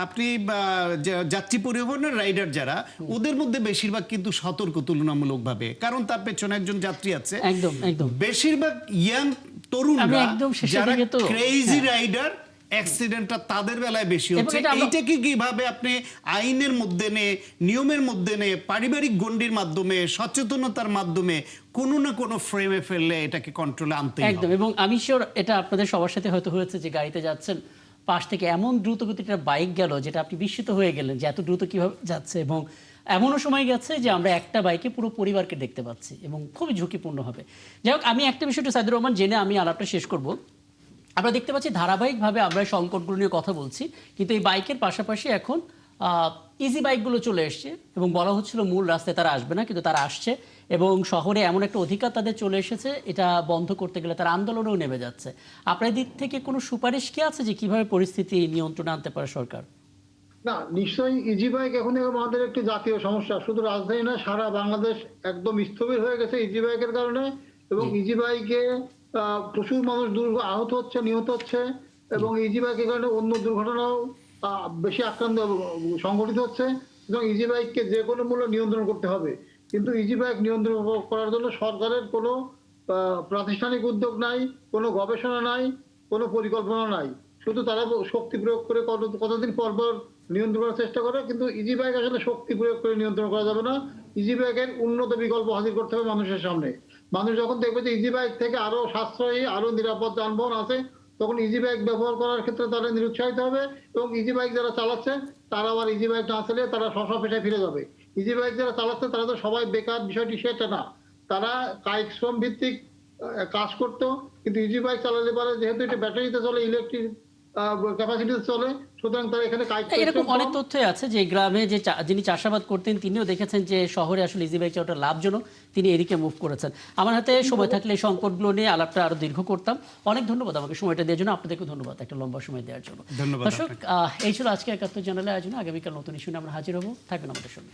আপনি যাত্রী পরিবহনের রাইডার যারা, ওদের মধ্যে বেশিরভাগ কিন্তু সতর্ক তুলনামূলকভাবে, কারণ তার পেছনে একজন যাত্রী আছে। একদম একদম বেশিরভাগ ইয়াং তরুণরা যারা ক্রেজি হ্যাঁ। রাইডার, অ্যাক্সিডেন্টটা তাদের বেলায় বেশি হচ্ছে। এইটাকে কিভাবে আপনি আইনের মধ্যে নিয়মের মধ্যে পারিবারিক গণ্ডির মাধ্যমে, সচেতনতার মাধ্যমে কোনো না কোনো ফ্রেমে ফেললে এটাকে কন্ট্রোলে আনতে হবে। একদম। এবং আমি শিওর এটা আপনাদের সবার সাথে হয়তো হয়েছে যে গাড়িতে যাচ্ছেন, পাশ থেকে এমন দ্রুত গতিতে বাইক গেল যেটা আপনি বিস্মিত হয়ে গেলেন যে এত দ্রুত কিভাবে যাচ্ছে। এবং এমনও সময় গেছে যে আমরা একটা বাইকে পুরো পরিবারকে দেখতে পাচ্ছি এবং খুবই ঝুঁকিপূর্ণ হবে। যাই হোক, আমি একটা বিষয়টা সাইদুর রহমান জেনে আমি আলাপটা শেষ করব। আমরা দেখতে পাচ্ছি ধারাবাহিকভাবে আমরা সংকটগুলো নিয়ে কথা বলছি, কিন্তু এই বাইকের পাশাপাশি এখন ইজি বাইকগুলো চলে এসছে এবং বলা হচ্ছিল মূল রাস্তায় তারা আসবে না, কিন্তু তারা আসছে এবং শহরে এমন একটা অধিকার তাদের চলে এসেছে, এটা বন্ধ করতে গেলে তারা আন্দোলনেও নেমে যাচ্ছে। আপনার দিক থেকে কোনো সুপারিশ কি আছে যে কিভাবে পরিস্থিতি নিয়ন্ত্রণে আনতে পারে সরকার? না, নিশ্চয়ই ইজি বাইক এখন আমাদের একটি জাতীয় সমস্যা। শুধু রাজধানী না, সারা বাংলাদেশ একদম স্থবির হয়ে গেছে ইজি বাইকের কারণে। এবং ইজি বাইকে প্রচুর মানুষ আহত হচ্ছে, নিহত হচ্ছে, এবং ইজি বাইকের কারণে অন্য দুর্ঘটনাও বেশি আক্রান্ত সংঘটিত হচ্ছে। এবং ইজি বাইককে যে কোনো মূল্যে নিয়ন্ত্রণ করতে হবে। কিন্তু ইজি বাইক নিয়ন্ত্রণ করার জন্য সরকারের কোনো প্রাতিষ্ঠানিক উদ্যোগ নাই, কোনো গবেষণা নাই, কোনো পরিকল্পনা নাই। শুধু তারা শক্তি প্রয়োগ করে কতদিন পর পর নিয়ন্ত্রণ করার চেষ্টা করে, কিন্তু ইজি বাইক আসলে শক্তি প্রয়োগ করে নিয়ন্ত্রণ করা যাবে না। ইজি বাইকের উন্নত বিকল্প হাজির করতে হবে মানুষের সামনে। মানুষ যখন দেখবে যে ইজি বাইক থেকে আরো সাশ্রয়ী, আরো নিরাপদ যানবাহন আছে, তখন ইজি বাইক ব্যবহার করার ক্ষেত্রে তারা নিরুৎসাহিত হবে, এবং ইজি বাইক যারা চালাচ্ছে তারা আবার ইজি বাইক না চালিয়ে তারা স্ব পেশায় ফিরে যাবে। ইজি বাইক যারা চালাচ্ছে তারা তো সবাই বেকার, বিষয়টি সেটা না, তারা কায়িক শ্রম ভিত্তিক কাজ করতো, কিন্তু ইজি বাইক চালালে পারে যেহেতু এটা ব্যাটারিতে চলে, ইলেকট্রিক ক্যাপাসিটিতে চলে, সুতরাং তারা এখানে কায়িক এরকম পরিশ্রম অনেক কম। তথ্যই আছে যে গ্রামে যে যিনি চাষাবাদ করতেন তিনিও দেখেছেন যে শহরে আসলে ইজি বাইক চালানোটা লাভজনক, তিনি এদিকে মুভ করেছেন। আমার হাতে সময় থাকলে এই সংকটগুলো নিয়ে আলাপটা আরো দীর্ঘ করতাম। অনেক ধন্যবাদ আমাকে সময়টা দেওয়ার জন্য, আপনাদেরকে ধন্যবাদ একটা লম্বা সময় দেওয়ার জন্য। ধন্যবাদ দর্শক, এই ছিল আজকে ৭১ জানালা আয়োজনে। আগামীকাল নতুন ইস্যু নিয়ে আমরা হাজির হবো, থাকবেন আমাদের সঙ্গে।